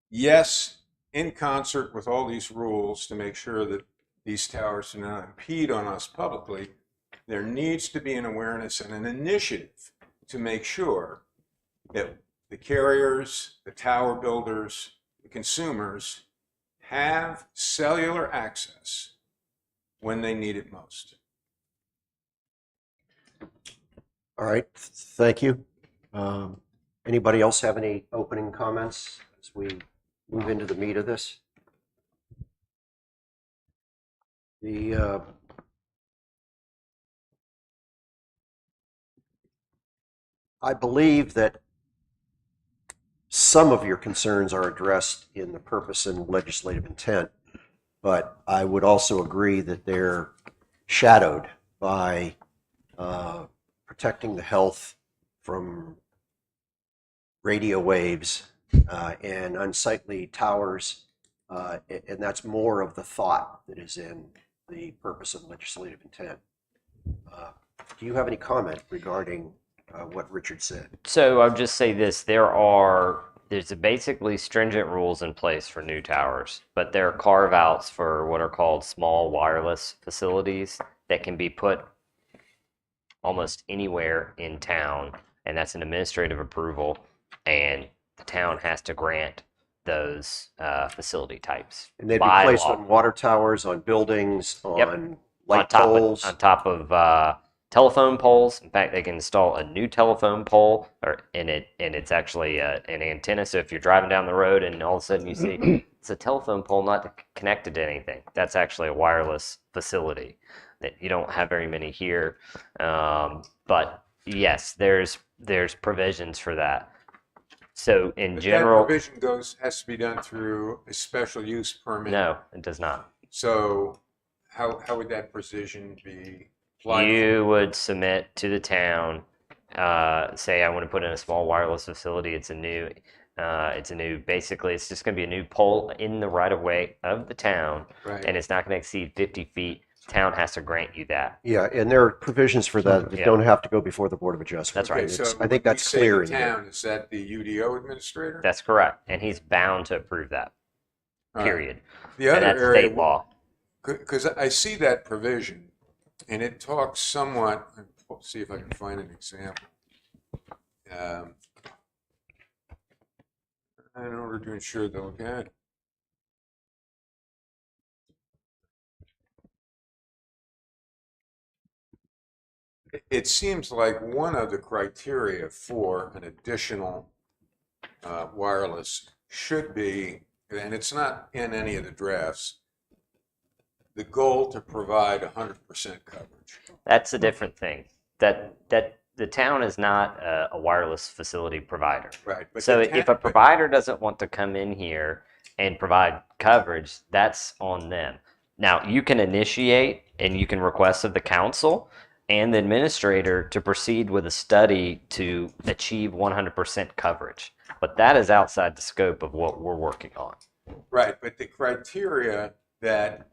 yes, in concert with all these rules to make sure that these towers do not impede on us publicly, there needs to be an awareness and an initiative to make sure that the carriers, the tower builders, the consumers have cellular access when they need it most. All right, thank you. Anybody else have any opening comments as we move into the meat of this? I believe that some of your concerns are addressed in the purpose and legislative intent, but I would also agree that they're shadowed by protecting the health from radio waves and unsightly towers, and that's more of the thought that is in the purpose and legislative intent. Do you have any comment regarding what Richard said? So I'll just say this: there's basically stringent rules in place for new towers, but there are carve-outs for what are called small wireless facilities that can be put almost anywhere in town, and that's an administrative approval, and the town has to grant those facility types And they'd be by placed law. on water towers, on buildings, Yep. on light on top poles. on top of telephone poles. In fact, they can install a new telephone pole, and it's actually an antenna. So if you're driving down the road and all of a sudden you see it's a telephone pole not connected to anything, that's actually a wireless facility. That you don't have very many here, but yes, there's provisions for that. So in But general, that provision has to be done through a special use permit. no, it does not. So how would that provision be applied? You would submit to the town, say I want to put in a small wireless facility. Basically it's just going to be a new pole in the right of way of the town, Right. and it's not going to exceed 50 feet. Town has to grant you that. Yeah, and there are provisions for that that Yeah. don't have to go before the Board of Adjustment. That's right. Okay, so I when think you that's say clear the in here. town, is that the UDO administrator? That's correct, and he's bound to approve that. All right. Period. The And other that's area, state law. because I see that provision, and it talks somewhat. Let's see if I can find an example. In order to ensure that okay. It seems like one of the criteria for an additional wireless should be, and it's not in any of the drafts, the goal to provide 100% coverage. That's a different thing. That the town is not a wireless facility provider. Right. But So the if ta- a provider doesn't want to come in here and provide coverage, that's on them. Now, you can initiate and you can request of the council and the administrator to proceed with a study to achieve 100% coverage. But that is outside the scope of what we're working on. Right, but the criteria that,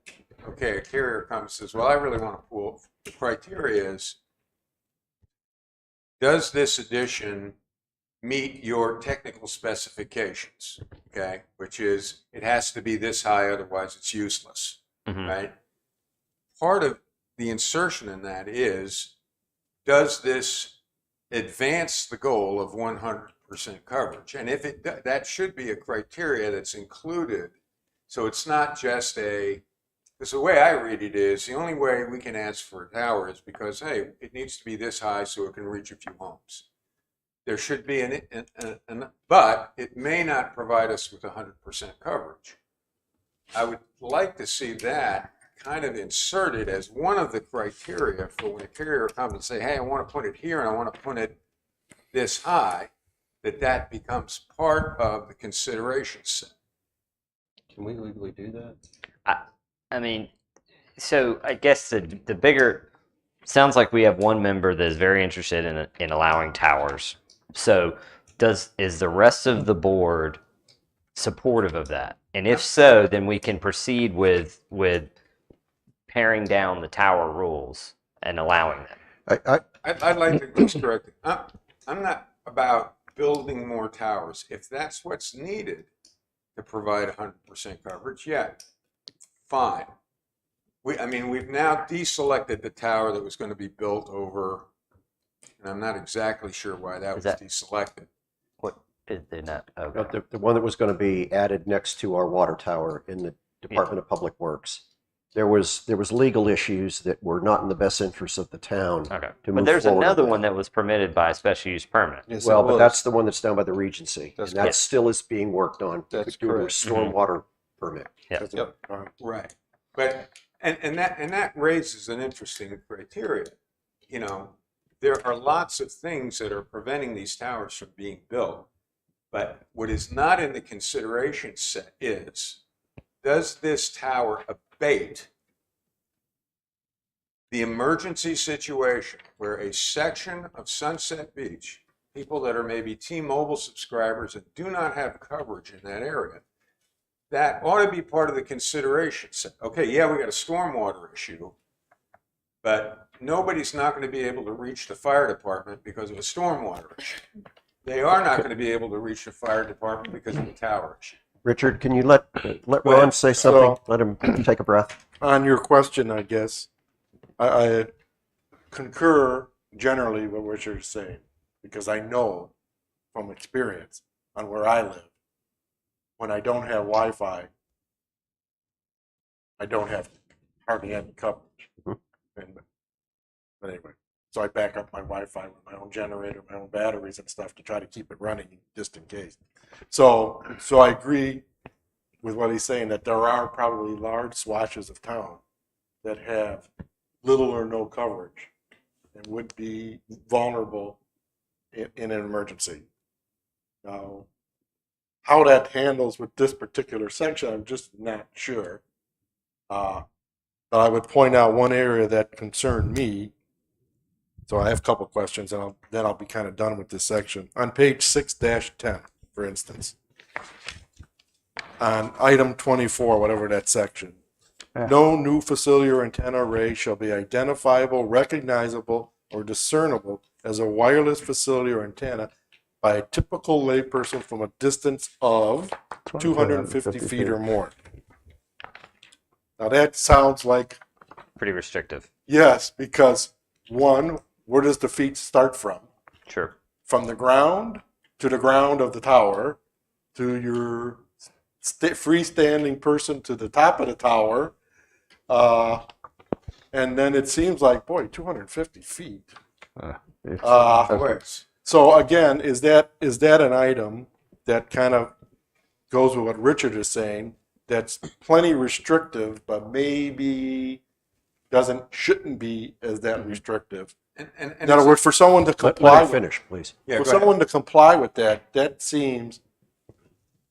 okay, a carrier comes and says, well, I really want to pool. The criteria is, does this addition meet your technical specifications? Okay, which is, it has to be this high, otherwise it's useless, Mhm. right? Part of the insertion in that is, does this advance the goal of 100% coverage? And if it that should be a criteria that's included. So it's not just because the way I read it is, the only way we can ask for a tower is because, hey, it needs to be this high so it can reach a few homes. There should be but it may not provide us with 100% coverage. I would like to see that kind of inserted as one of the criteria for when a carrier comes and say, hey, I want to put it here and I want to put it this high, that becomes part of the consideration set. Can we legally do that? I mean, so I guess the bigger sounds like we have one member that is very interested in allowing towers. So is the rest of the board supportive of that? And if so, then we can proceed with paring down the tower rules and allowing them. I, I'd like to just correct it. I'm not about building more towers. If that's what's needed to provide 100% coverage, yeah, fine. We've now deselected the tower that was going to be built over, and I'm not exactly sure why that was Is that- deselected. What is they not? Okay. The one that was going to be added next to our water tower in the Department of Public Works. There was legal issues that were not in the best interest of the town. Okay. To But move there's forward another with one that was permitted by a special use permit. Yes, Well, it but was. that's the one that's down by the Regency, That's and that correct. still is being worked on. That's due to a correct. stormwater permit. Yeah. Yep. Right. But and that raises an interesting criteria. You know, there are lots of things that are preventing these towers from being built. But what is not in the consideration set is, does this tower abate the emergency situation where a section of Sunset Beach, people that are maybe T-Mobile subscribers and do not have coverage in that area, that ought to be part of the consideration set. Okay, yeah, we got a stormwater issue, but nobody's not going to be able to reach the fire department because of a stormwater issue. They are not going to be able to reach the fire department because of a tower issue. Richard, can you let Ron say something? Let him take a breath. On your question, I guess, I concur generally with what you're saying, because I know from experience on where I live, when I don't have Wi-Fi, I don't have hardly any coverage. But anyway, so I back up my Wi-Fi with my own generator, my own batteries and stuff to try to keep it running just in case. So I agree with what he's saying, that there are probably large swatches of town that have little or no coverage and would be vulnerable in an emergency. Now, how that handles with this particular section, I'm just not sure. But I would point out one area that concerned me. So I have a couple questions, and then I'll be kind of done with this section. On page 6-10, for instance, on item 24, whatever that section, no new facility or antenna array shall be identifiable, recognizable, or discernible as a wireless facility or antenna by a typical layperson from a distance of 250 feet or more. Now that sounds like, Pretty restrictive. yes, because one, where does the feet start from? Sure. From the ground to the ground of the tower to your freestanding person to the top of the tower. And then it seems like, boy, 250 feet. So again, is that an item that kind of goes with what Richard is saying, that's plenty restrictive, but maybe shouldn't be as that restrictive? And In other words, for someone to Let comply him with, finish, please. yeah, for go ahead. someone to comply with that seems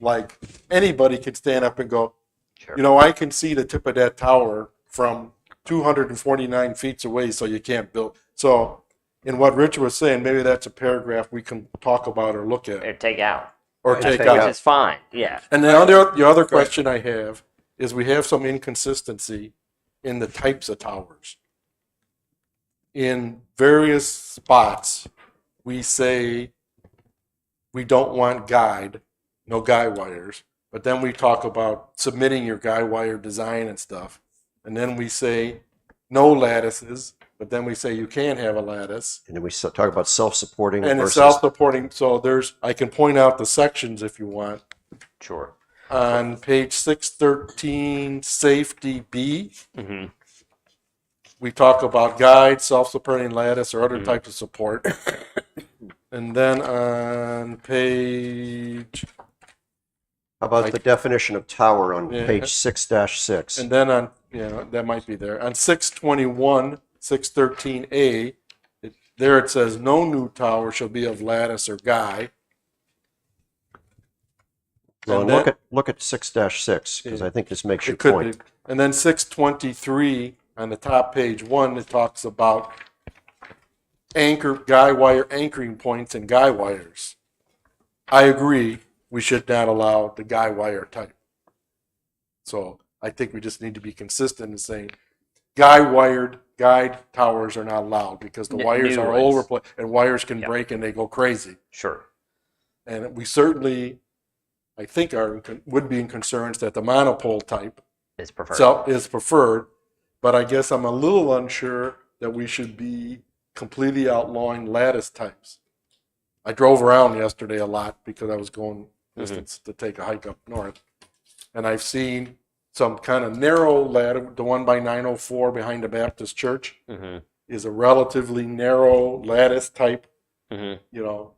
like anybody could stand up and go, Sure. you know, I can see the tip of that tower from 249 feet away, so you can't build. So in what Richard was saying, maybe that's a paragraph we can talk about or look at Or take out. or Right, take take out. Which is fine. Yeah. And the other question I have is we have some inconsistency in the types of towers. In various spots, we say we don't want no guy wires, but then we talk about submitting your guy wire design and stuff. And then we say no lattices, but then we say you can have a lattice. And then we talk about self-supporting And it's versus self-supporting, so I can point out the sections if you want. Sure. On page 613, safety B, Mm-hmm. we talk about guide, self-supporting lattice, or other types of support. And then on page, How about the definition of tower on Yeah. page 6-6? and then on, that might be there. On 621, 613A, there it says, no new tower shall be of lattice or guy. Well, And look at 6-6, because I think this makes your It could point. be. And then 623 on the top page 1, it talks about guy wire anchoring points and guy wires. I agree, we should not allow the guy wire type. So I think we just need to be consistent in saying guide towers are not allowed because the wires New are ones. overplay and wires can Yep. break and they go crazy. Sure. And we certainly, I think, would be in concerns that the monopole type It's preferred. is preferred, but I guess I'm a little unsure that we should be completely outlawing lattice types. I drove around yesterday a lot because I was going distance to take a hike up north, and I've seen some kind of narrow lattice. The one by 904 behind the Baptist church is a relatively narrow lattice type. You know,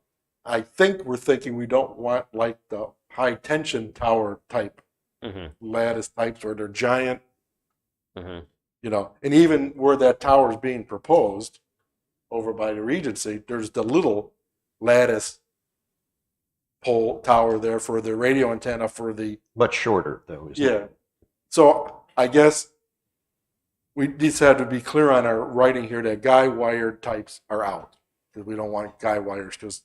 I think we're thinking we don't want like the high tension tower type lattice types where they're giant. You know, and even where that tower is being proposed over by the Regency, there's the little lattice pole tower there for the radio antenna for the Much shorter, though, isn't it? yeah. So I guess we just had to be clear on our writing here that guy wire types are out because we don't want guy wires because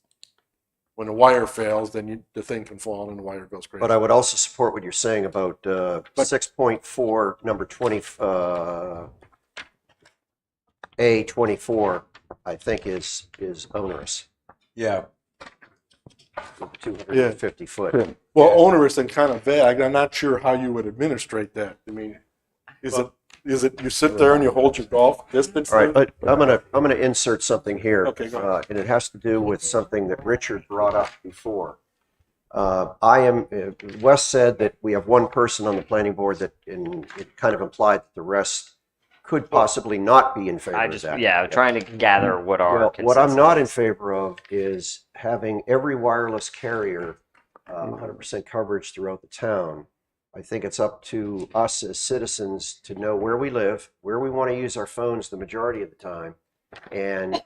when the wire fails, then the thing can fall and the wire goes crazy. But I would also support what you're saying about 6.4, number 20, A24, I think is onerous, Yeah. 250 foot. Yeah. Well, onerous and kind of vague. I'm not sure how you would administrate that. I mean, is it you sit there and you hold your golf distance? All right, but I'm gonna insert something here, Okay, go ahead. and it has to do with something that Richard brought up before. Wes said that we have one person on the planning board that, it kind of implied that the rest could possibly not be in favor I of just, that. yeah, trying to gather what our Well, what I'm not in consensus favor of is having every wireless carrier 100% coverage throughout the town. I think it's up to us as citizens to know where we live, where we want to use our phones the majority of the time, and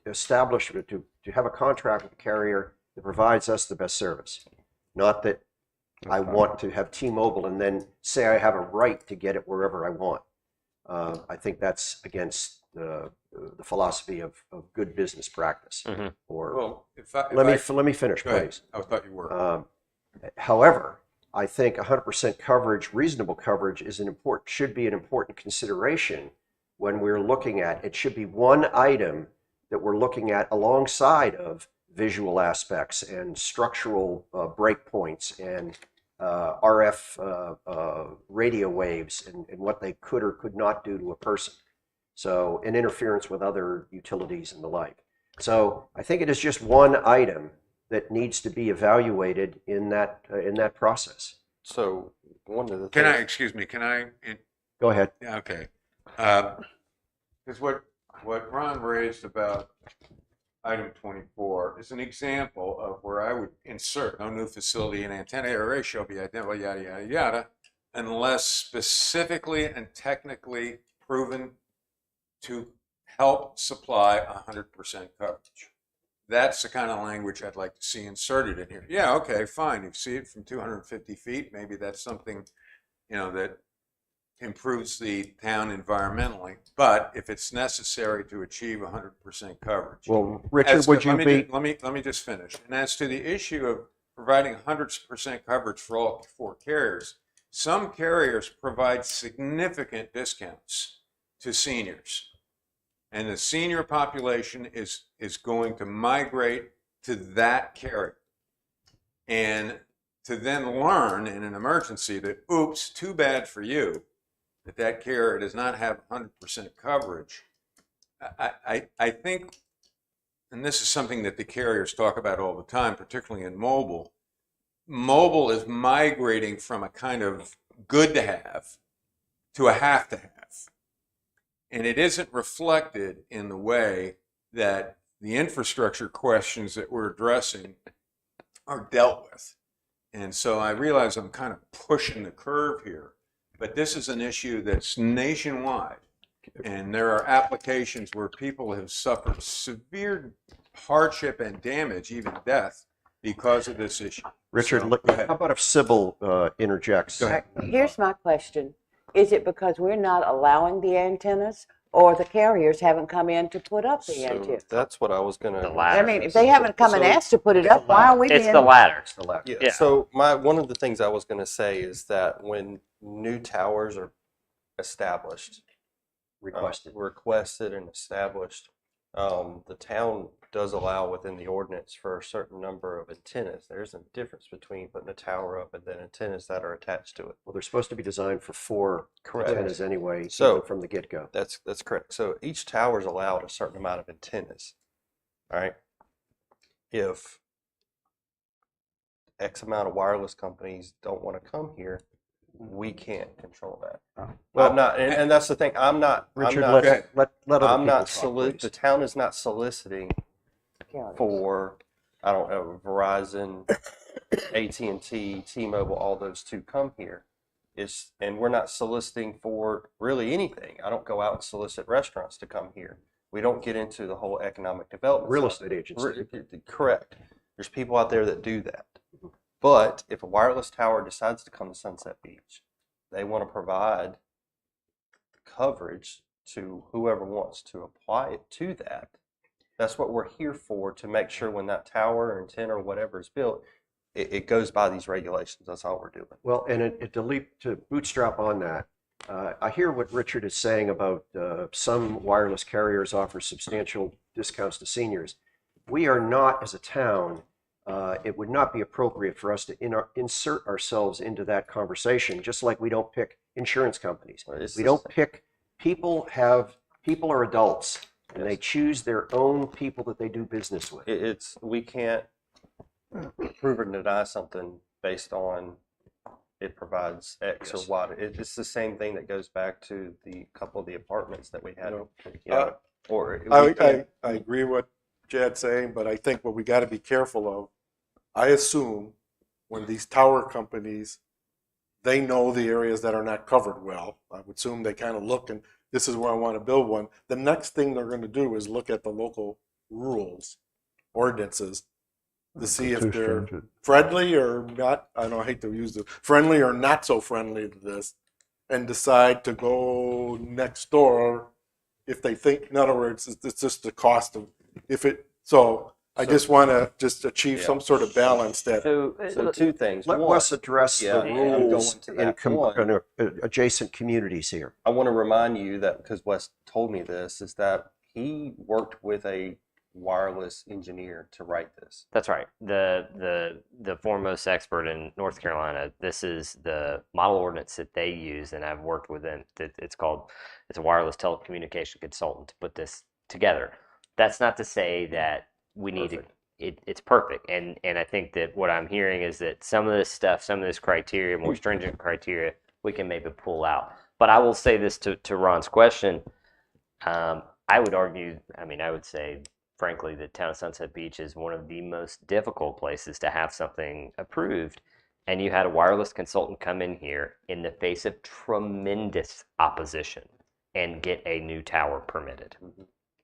establish to have a contract with the carrier that provides us the best service. Not that I want to have T-Mobile and then say I have a right to get it wherever I want. I think that's against the philosophy of good business practice. Or Well, let me finish, go ahead. please. I thought you were. However, I think 100% coverage, reasonable coverage, should be an important consideration when we're looking at it. Should be one item that we're looking at alongside of visual aspects and structural breakpoints and RF radio waves and what they could or could not do to a person. So, and interference with other utilities and the like. So, I think it is just one item that needs to be evaluated in that process. So one of the Can I, things, excuse me, can I, Go ahead. yeah, okay. Because what Ron raised about item 24 is an example of where I would insert no new facility and antenna array shall be identified, yada, yada, yada, unless specifically and technically proven to help supply 100% coverage. That's the kind of language I'd like to see inserted in here. Yeah, okay, fine. You see it from 250 feet. Maybe that's something, that improves the town environmentally. But if it's necessary to achieve 100% coverage. Well, Richard, would you be? Let me just finish. And as to the issue of providing 100% coverage for all four carriers, some carriers provide significant discounts to seniors. And the senior population is going to migrate to that carrier. And to then learn in an emergency that, oops, too bad for you, that carrier does not have 100% coverage. I think, and this is something that the carriers talk about all the time, particularly in mobile, mobile is migrating from a kind of good to have to a have to have. And it isn't reflected in the way that the infrastructure questions that we're addressing are dealt with. And so I realize I'm kind of pushing the curve here, but this is an issue that's nationwide. And there are applications where people have suffered severe hardship and damage, even death, because of this issue. Richard, So, look, go ahead. how about if Sybil interjects? Go ahead. Here's my question. Is it because we're not allowing the antennas or the carriers haven't come in to put up the so antennas? that's what I was going to. The latter. I mean, if they haven't come and So- asked to put it up, why are we It's being? the latter. The left. Yeah. Yeah. So one of the things I was going to say is that when new towers are established, Requested. requested and established, the town does allow within the ordinance for a certain number of antennas. There's a difference between putting a tower up and then antennas that are attached to it. Well, they're supposed to be designed for 4 Correct. antennas anyway, So- even from the get-go. That's correct. So each tower is allowed a certain amount of antennas. All right. If X amount of wireless companies don't want to come here, we can't control that. Well, I'm not, and that's the thing. I'm not. Richard, I'm not, let other I'm people not talk, the please. town is not soliciting Counties. for, I don't know, Verizon, AT&T, T-Mobile, all those to come here. And we're not soliciting for really anything. I don't go out and solicit restaurants to come here. We don't get into the whole economic development. Real side. estate agency. Correct. There's people out there that do that. But if a wireless tower decides to come to Sunset Beach, they want to provide coverage to whoever wants to apply it to that. That's what we're here for, to make sure when that tower or antenna or whatever is built, it goes by these regulations. That's all we're doing. Well, and to bootstrap on that, I hear what Richard is saying about some wireless carriers offer substantial discounts to seniors. We are not, as a town, it would not be appropriate for us to insert ourselves into that conversation, just like we don't pick insurance companies. We don't pick, people are adults, and they choose their own people that they do business with. We can't prove or deny something based on it provides X or Y. It's the same thing that goes back to the couple of the apartments that we had. I agree with Jad's saying, but I think what we got to be careful of, I assume when these tower companies, they know the areas that are not covered well. I would assume they kind of look and this is where I want to build one. The next thing they're going to do is look at the local rules, ordinances, to see if Too they're stringent. friendly or not. I hate to use the friendly or not so friendly to this, and decide to go next door if they think, in other words, it's just the cost of, if it, so I just want to just achieve some sort of balance that, So two things. Let One, Wes address yeah, the I'm going rules to in that. One, adjacent communities here. I want to remind you that, because Wes told me this, is that he worked with a wireless engineer to write this. That's right. The foremost expert in North Carolina. This is the model ordinance that they use, and I've worked with them. It's a wireless telecommunication consultant to put this together. That's not to say that we need Perfect. it's perfect, and I think that what I'm hearing is that some of this stuff, some of this criteria, more stringent criteria, we can maybe pull out. But I will say this to Ron's question. I would argue. I would say, frankly, the town of Sunset Beach is one of the most difficult places to have something approved. And you had a wireless consultant come in here in the face of tremendous opposition and get a new tower permitted.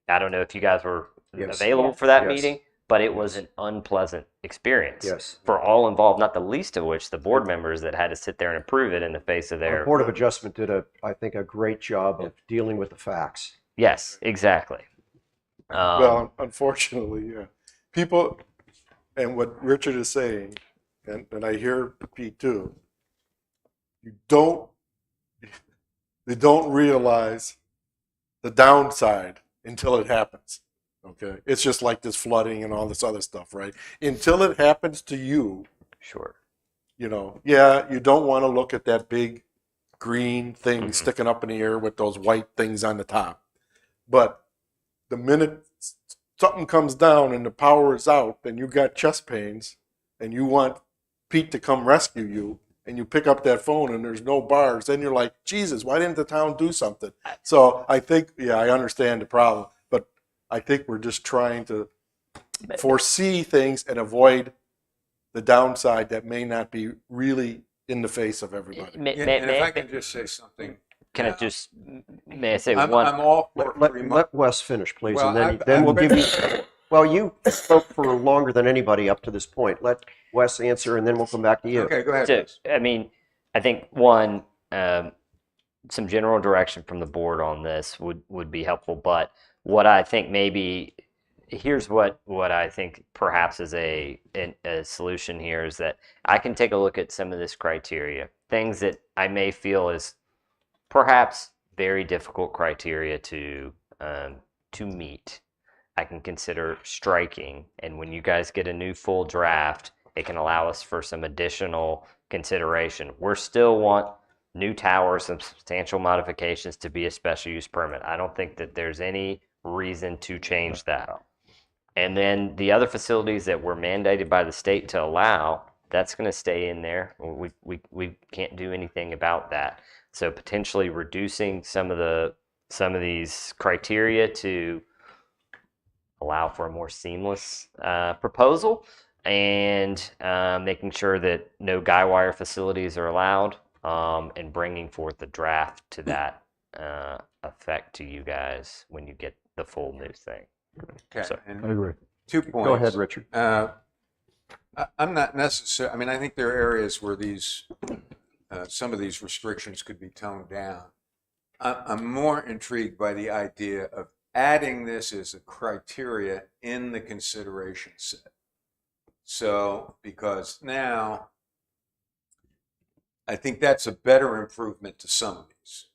I don't know if you guys were Yes. available for that Yes. meeting, but it was an unpleasant experience Yes. for all involved, not the least of which the board members that had to sit there and approve it in the face of Our their... Board of Adjustment did I think, a great job of dealing with the facts. Yes, exactly. well, unfortunately, yeah. People, and what Richard is saying, and I hear Pete too, they don't realize the downside until it happens. Okay. It's just like this flooding and all this other stuff, right? Until it happens to you, Sure. you don't want to look at that big green thing sticking up in the air with those white things on the top. But the minute something comes down and the power is out and you got chest pains and you want Pete to come rescue you, and you pick up that phone and there's no bars, then you're like, Jesus, why didn't the town do something? So I think, I understand the problem, but I think we're just trying to foresee things and avoid the downside that may not be really in the face of everybody. May, Yeah, may, and may, if I can just say something, can I just, may I say I'm one? all for Let Wes finish, please, Well, and then we'll give you. Well, you spoke for longer than anybody up to this point. Let Wes answer, and then we'll come back to you. Okay, go ahead. So, Liz. I think one, some general direction from the board on this would be helpful. But what I think maybe, here's what I think perhaps is a solution here is that I can take a look at some of this criteria, things that I may feel is perhaps very difficult criteria to meet. I can consider striking. And when you guys get a new full draft, it can allow us for some additional consideration. We're still want new towers and substantial modifications to be a special use permit. I don't think that there's any reason to change that. And then the other facilities that were mandated by the state to allow, that's going to stay in there. We can't do anything about that. So potentially reducing some of these criteria to allow for a more seamless proposal, and making sure that no guy wire facilities are allowed, and bringing forth the draft to that effect to you guys when you get the full new thing. Okay. So- And I agree. 2 points. Go ahead, Richard. I'm not necessarily, I mean, I think there are areas where some of these restrictions could be toned down. I'm more intrigued by the idea of adding this as a criteria in the consideration set. So, because now I think that's a better improvement to some of these.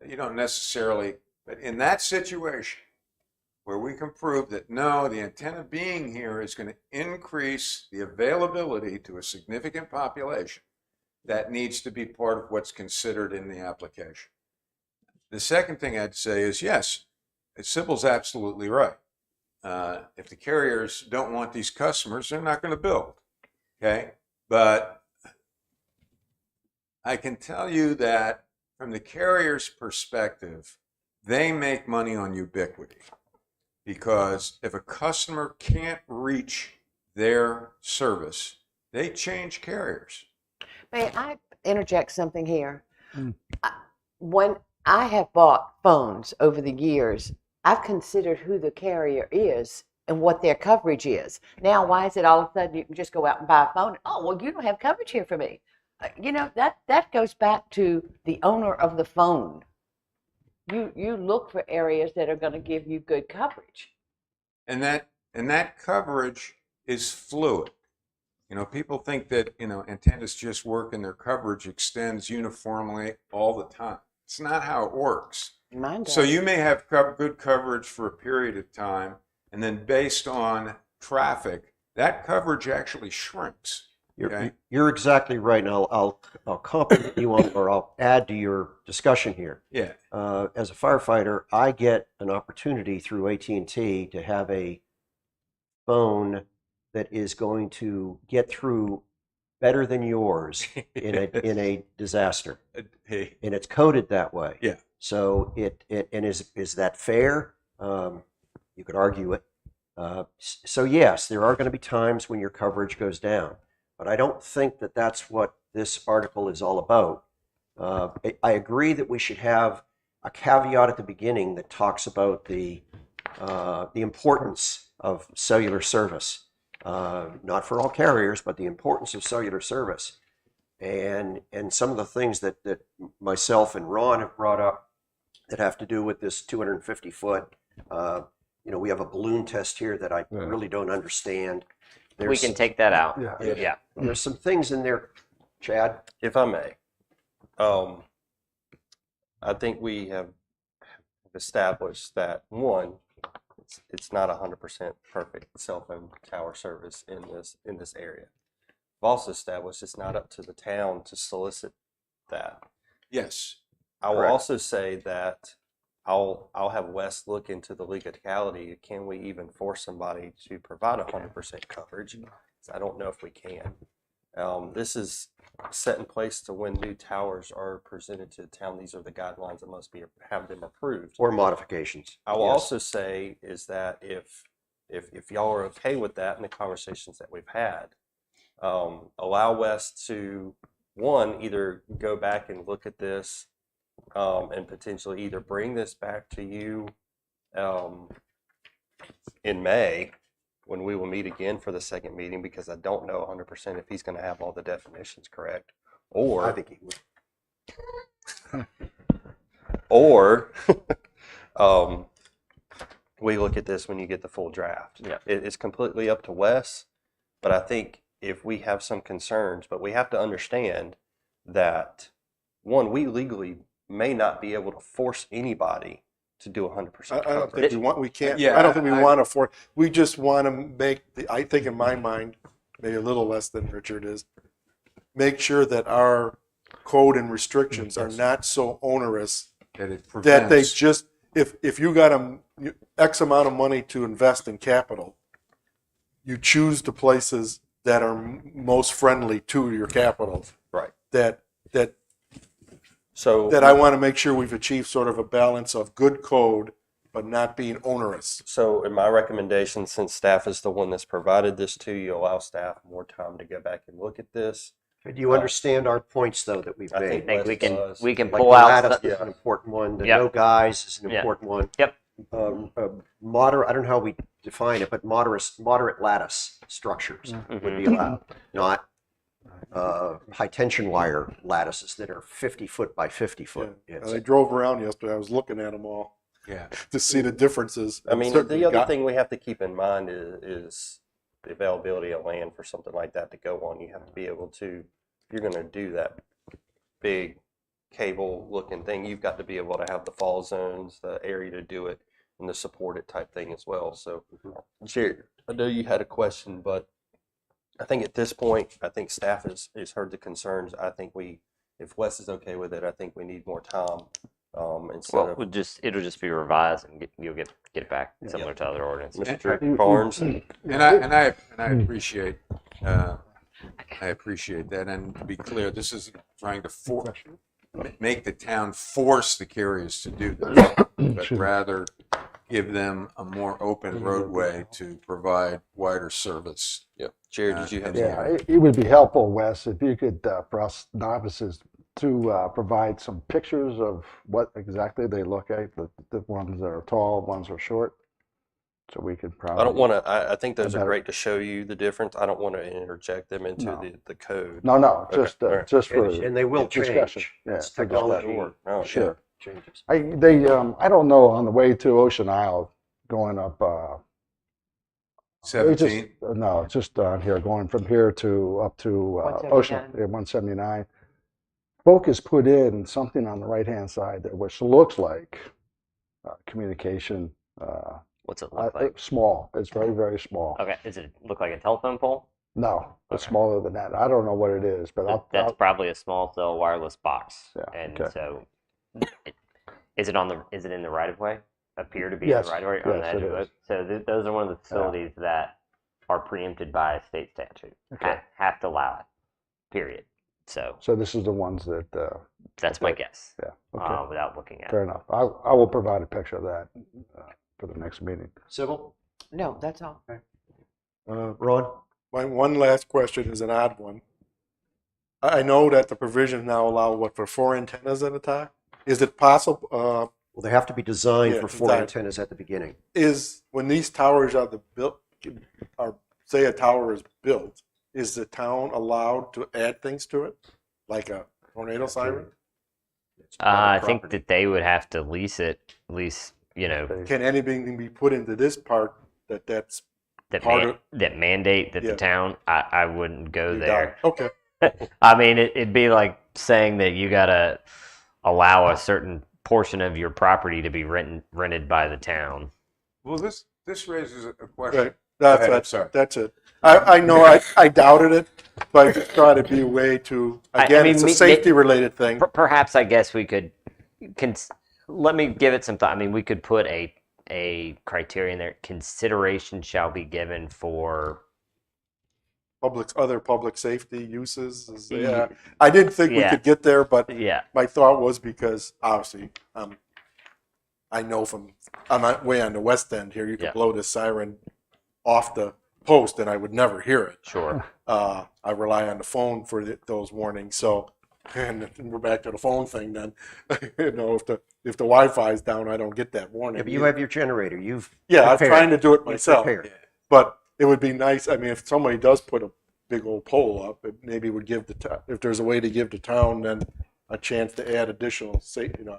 You don't necessarily, but in that situation where we can prove that no, the intent of being here is going to increase the availability to a significant population, that needs to be part of what's considered in the application. The second thing I'd say is, yes, Sybil's absolutely right. If the carriers don't want these customers, they're not going to build. Okay? But I can tell you that from the carrier's perspective, they make money on ubiquity. Because if a customer can't reach their service, they change carriers. May I interject something here? Mm. When I have bought phones over the years, I've considered who the carrier is and what their coverage is. Now, why is it all of a sudden you can just go out and buy a phone? Oh, well, you don't have coverage here for me. That goes back to the owner of the phone. You look for areas that are going to give you good coverage. And that coverage is fluid. People think that, antennas just work and their coverage extends uniformly all the time. It's not how it works. Mine does. So you may have good coverage for a period of time, and then based on traffic, that coverage actually shrinks. Okay? You're exactly right, and I'll compliment you on, or I'll add to your discussion here. Yeah. As a firefighter, I get an opportunity through AT&T to have a phone that is going to get through better than yours in a disaster, Hey. and it's coded that way. Yeah. So is that fair? You could argue it. So yes, there are going to be times when your coverage goes down. But I don't think that that's what this article is all about. I agree that we should have a caveat at the beginning that talks about the importance of cellular service, not for all carriers, but the importance of cellular service, and some of the things that myself and Ron have brought up that have to do with this 250 foot. We have a balloon test here that I really don't understand. We can take that out. Yeah. There's some things in there, Chad. If I may, I think we have established that one, it's not 100% perfect cell phone tower service in this area. We've also established it's not up to the town to solicit that. Yes. I will Correct. also say that I'll have Wes look into the legality. Can we even force somebody to provide 100% coverage? I don't know if we can. This is set in place to when new towers are presented to the town. These are the guidelines that must have them approved. Or modifications. I will Yes. also say is that if y'all are okay with that in the conversations that we've had, allow Wes to either go back and look at this, and potentially either bring this back to you in May when we will meet again for the second meeting, because I don't know 100% if he's going to have all the definitions correct, or I think he would. or we look at this when you get the full draft. Yeah. It's completely up to Wes, but I think if we have some concerns, but we have to understand that we legally may not be able to force anybody to do 100% I don't coverage. think we can't, Yeah, I don't think we I- want to afford, we just want to make, I think in my mind, maybe a little less than Richard is, make sure that our code and restrictions are not so onerous That it that they prevents. just, if you got X amount of money to invest in capital, you choose the places that are most friendly to your capital. Right. That So I want to make sure we've achieved sort of a balance of good code, but not being onerous. So in my recommendation, since staff is the one that's provided this to you, allow staff more time to go back and look at this. Do you understand our points, though, that we've I made? think I think we Wes can does. we can Like pull the out. lattice some- is an important one. The Yep. no guys is an Yeah. important one. Yep. Moderate, I don't know how we define it, but moderate lattice structures would be allowed, not high tension wire lattices that are 50 foot by 50 foot. It's- I drove around yesterday. I was looking at them all Yeah. to see the differences. I mean, Certainly the other got- thing we have to keep in mind is the availability of land for something like that to go on. You have to be able to, if you're going to do that big cable looking thing, you've got to be able to have the fall zones, the area to do it, and the supported type thing as well. So, Jared, I know you had a question, but I think at this point, I think staff has heard the concerns. I think if Wes is okay with it, I think we need more time instead Well, of it'll just be revised and you'll get it back similar to other ordinances. Mr. Barnes. And I appreciate that. And to be clear, this isn't trying to make the town force the carriers to do this, but rather give them a more open roadway to provide wider service. Yep. Jared, did you have Yeah. Yeah, it would be helpful, Wes, if you could, for us novices, to provide some pictures of what exactly they look like, the ones that are tall, ones that are short, so we could probably. I don't want to. I think those are better- great to show you the difference. I don't want to interject them into No. the code. No, Okay, just, all right. just for And they will discussion. change. Yeah, It's for technology discussion. Oh, Sure. changes. I don't know, on the way to Ocean Isle, going up, it's just, 17. no, it's just on here, going from here to up to Ocean, 179. Focus put in something on the right-hand side there, which looks like communication, What's it look like? small. It's very, very small. Okay, does it look like a telephone pole? No, it's Okay. smaller than that. I don't know what it is, but That's probably a small cell wireless box. Yeah, And okay. so, is it in the right of way? Appear to be Yes, in the right of way on the yes, edge it of the is. So those are one of the facilities that are preempted by state statute. Okay. Have to allow it. Period. So So this is the ones that, that's my guess. yeah, okay, Without looking at fair it. enough. I will provide a picture of that for the next meeting. Civil? No, that's all. Ron? My one last question is an odd one. I know that the provisions now allow for 4 antennas at a time. Is it possible, Well, they have to be designed Yeah, for 4 designed. antennas at the beginning. is when these towers are built, or say a tower is built, is the town allowed to add things to it, like a tornado siren? It's private I think property. that they would have to lease it, Can anything be put into this part that's that Part of- that mandate that Yeah. the town. I wouldn't go you there. got it? Okay. I mean, it'd be like saying that you gotta allow a certain portion of your property to be rented by the town. Well, this raises a question. Right. That's ahead, it. sorry. That's it. I know I doubted it, but I just thought it'd be a way to, again, mean, it's a me- safety related thing. Perhaps I guess we could. Let me give it some thought. I mean, we could put a criterion there. Consideration shall be given for. Other public safety uses. Yeah. I didn't think we Yeah. could get there, but Yeah. my thought was because obviously, I know I'm way on the west end here, you could Yeah. blow this siren off the post and I would never hear it. Sure. I rely on the phone for those warnings. So, and we're back to the phone thing then. You know, if the Wi-Fi is down, I don't get that warning. Yeah, but you have your generator. You've Yeah, I'm prepared. trying to do it You've myself. prepared. But it would be nice. I mean, if somebody does put a big old pole up, it maybe would give if there's a way to give the town then a chance to add additional, thinking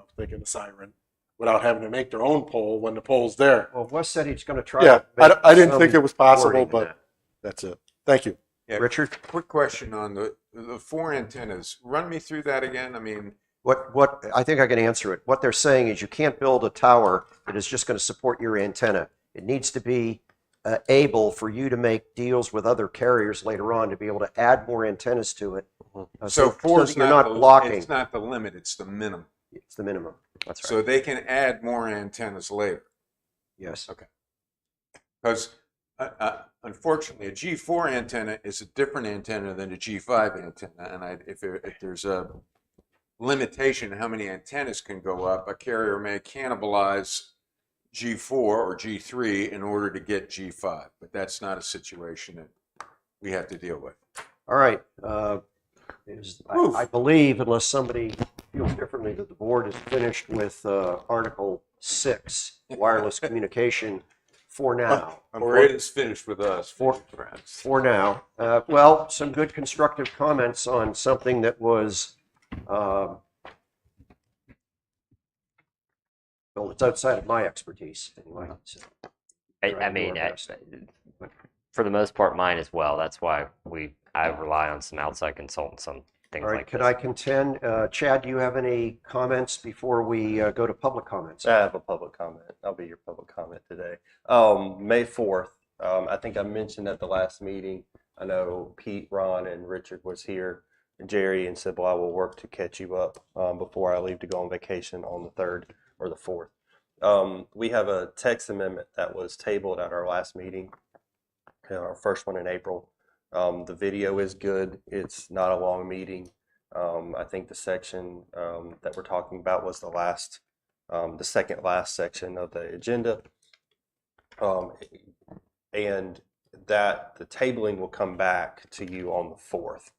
a siren, without having to make their own pole when the pole's there. Well, Wes said he's going to try. Yeah, to make I didn't some think it was possible, wording in but that. that's it. Thank you. Yeah, Richard? quick question on the 4 antennas. Run me through that again. I mean, What I think I can answer it. What they're saying is you can't build a tower that is just going to support your antenna. It needs to be able for you to make deals with other carriers later on to be able to add more antennas to it. So four that is you're not not blocking. It's not the limit, it's the minimum. It's the minimum. That's right. So they can add more antennas later. Yes. Okay. Because unfortunately, a G4 antenna is a different antenna than a G5 antenna. And if there's a limitation how many antennas can go up, a carrier may cannibalize G4 or G3 in order to get G5. But that's not a situation that we have to deal with. All right. I believe, unless somebody feels differently, that the board is finished with Article 6, wireless communication, for now. Or it is finished with us, friends. For now. Well, some good constructive comments on something that was, well, it's outside of my expertise anyway. So I mean, for the most part, mine as well. That's why I rely on some outside consultants on things all right, like could this. I contend, Chad, do you have any comments before we go to public comments? I have a public comment. I'll be your public comment today. May 4th, I think I mentioned at the last meeting, I know Pete, Ron, and Richard was here, and Jerry, and said, well, I will work to catch you up before I leave to go on vacation on the 3rd or the 4th. We have a text amendment that was tabled at our last meeting, our first one in April. The video is good. It's not a long meeting. I think the section that we're talking about was the second last section of the agenda. And that the tabling will come back to you on the 4th.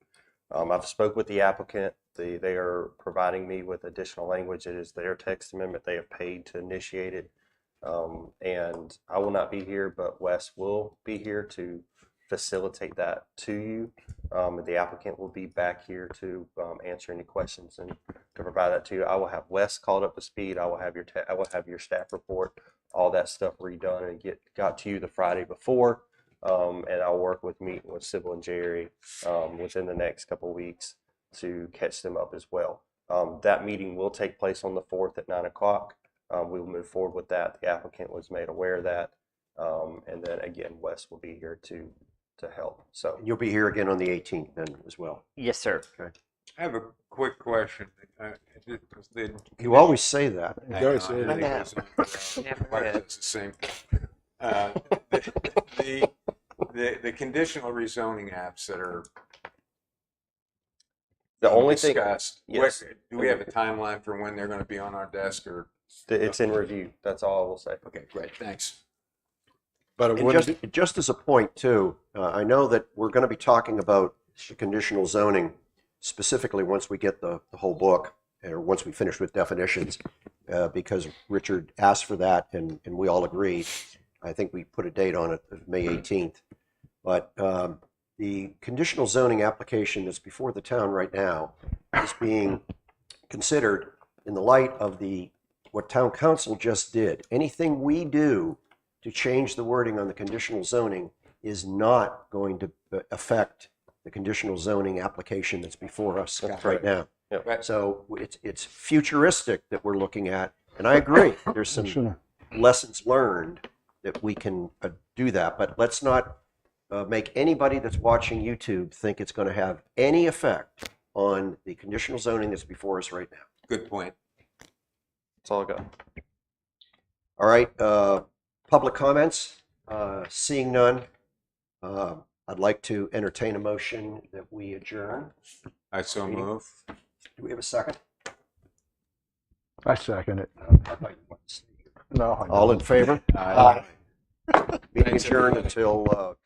I've spoke with the applicant. They are providing me with additional language. It is their text amendment. They have paid to initiate it. And I will not be here, but Wes will be here to facilitate that to you. The applicant will be back here to answer any questions and to provide that to you. I will have Wes called up to speed. I will have your staff report, all that stuff redone and got to you the Friday before. And I'll work with Sybil and Jerry within the next couple of weeks to catch them up as well. That meeting will take place on the 4th at 9 o'clock. We will move forward with that. The applicant was made aware of that. And then again, Wes will be here to help. So You'll be here again on the 18th then as well. Yes, sir. Okay. I have a quick question. You always say that. I You always know, say I that. think it's the same thing. The conditional rezoning apps that are the only thing, discussed, yes. do we have a timeline for when they're going to be on our desk? Or it's in review. That's all I will say. okay, great, thanks. But it And wouldn't be, just as a point too, I know that we're going to be talking about conditional zoning specifically once we get the whole book, or once we finish with definitions, because Richard asked for that and we all agreed. I think we put a date on it of May 18th. But the conditional zoning application that's before the town right now is being considered in the light of what town council just did. Anything we do to change the wording on the conditional zoning is not going to affect the conditional zoning application that's before us That's right now. Yep. So it's futuristic that we're looking at, and I agree. There's some Sure. lessons learned that we can do that, but let's not make anybody that's watching YouTube think it's going to have any effect on the conditional zoning that's before us right now. Good point. That's all I got. All right, public comments, seeing none, I'd like to entertain a motion that we adjourn. I so move. Do we have a second? I second it. I thought you wanted to say- No. I All in don't. favor? Aye. Meeting adjourned until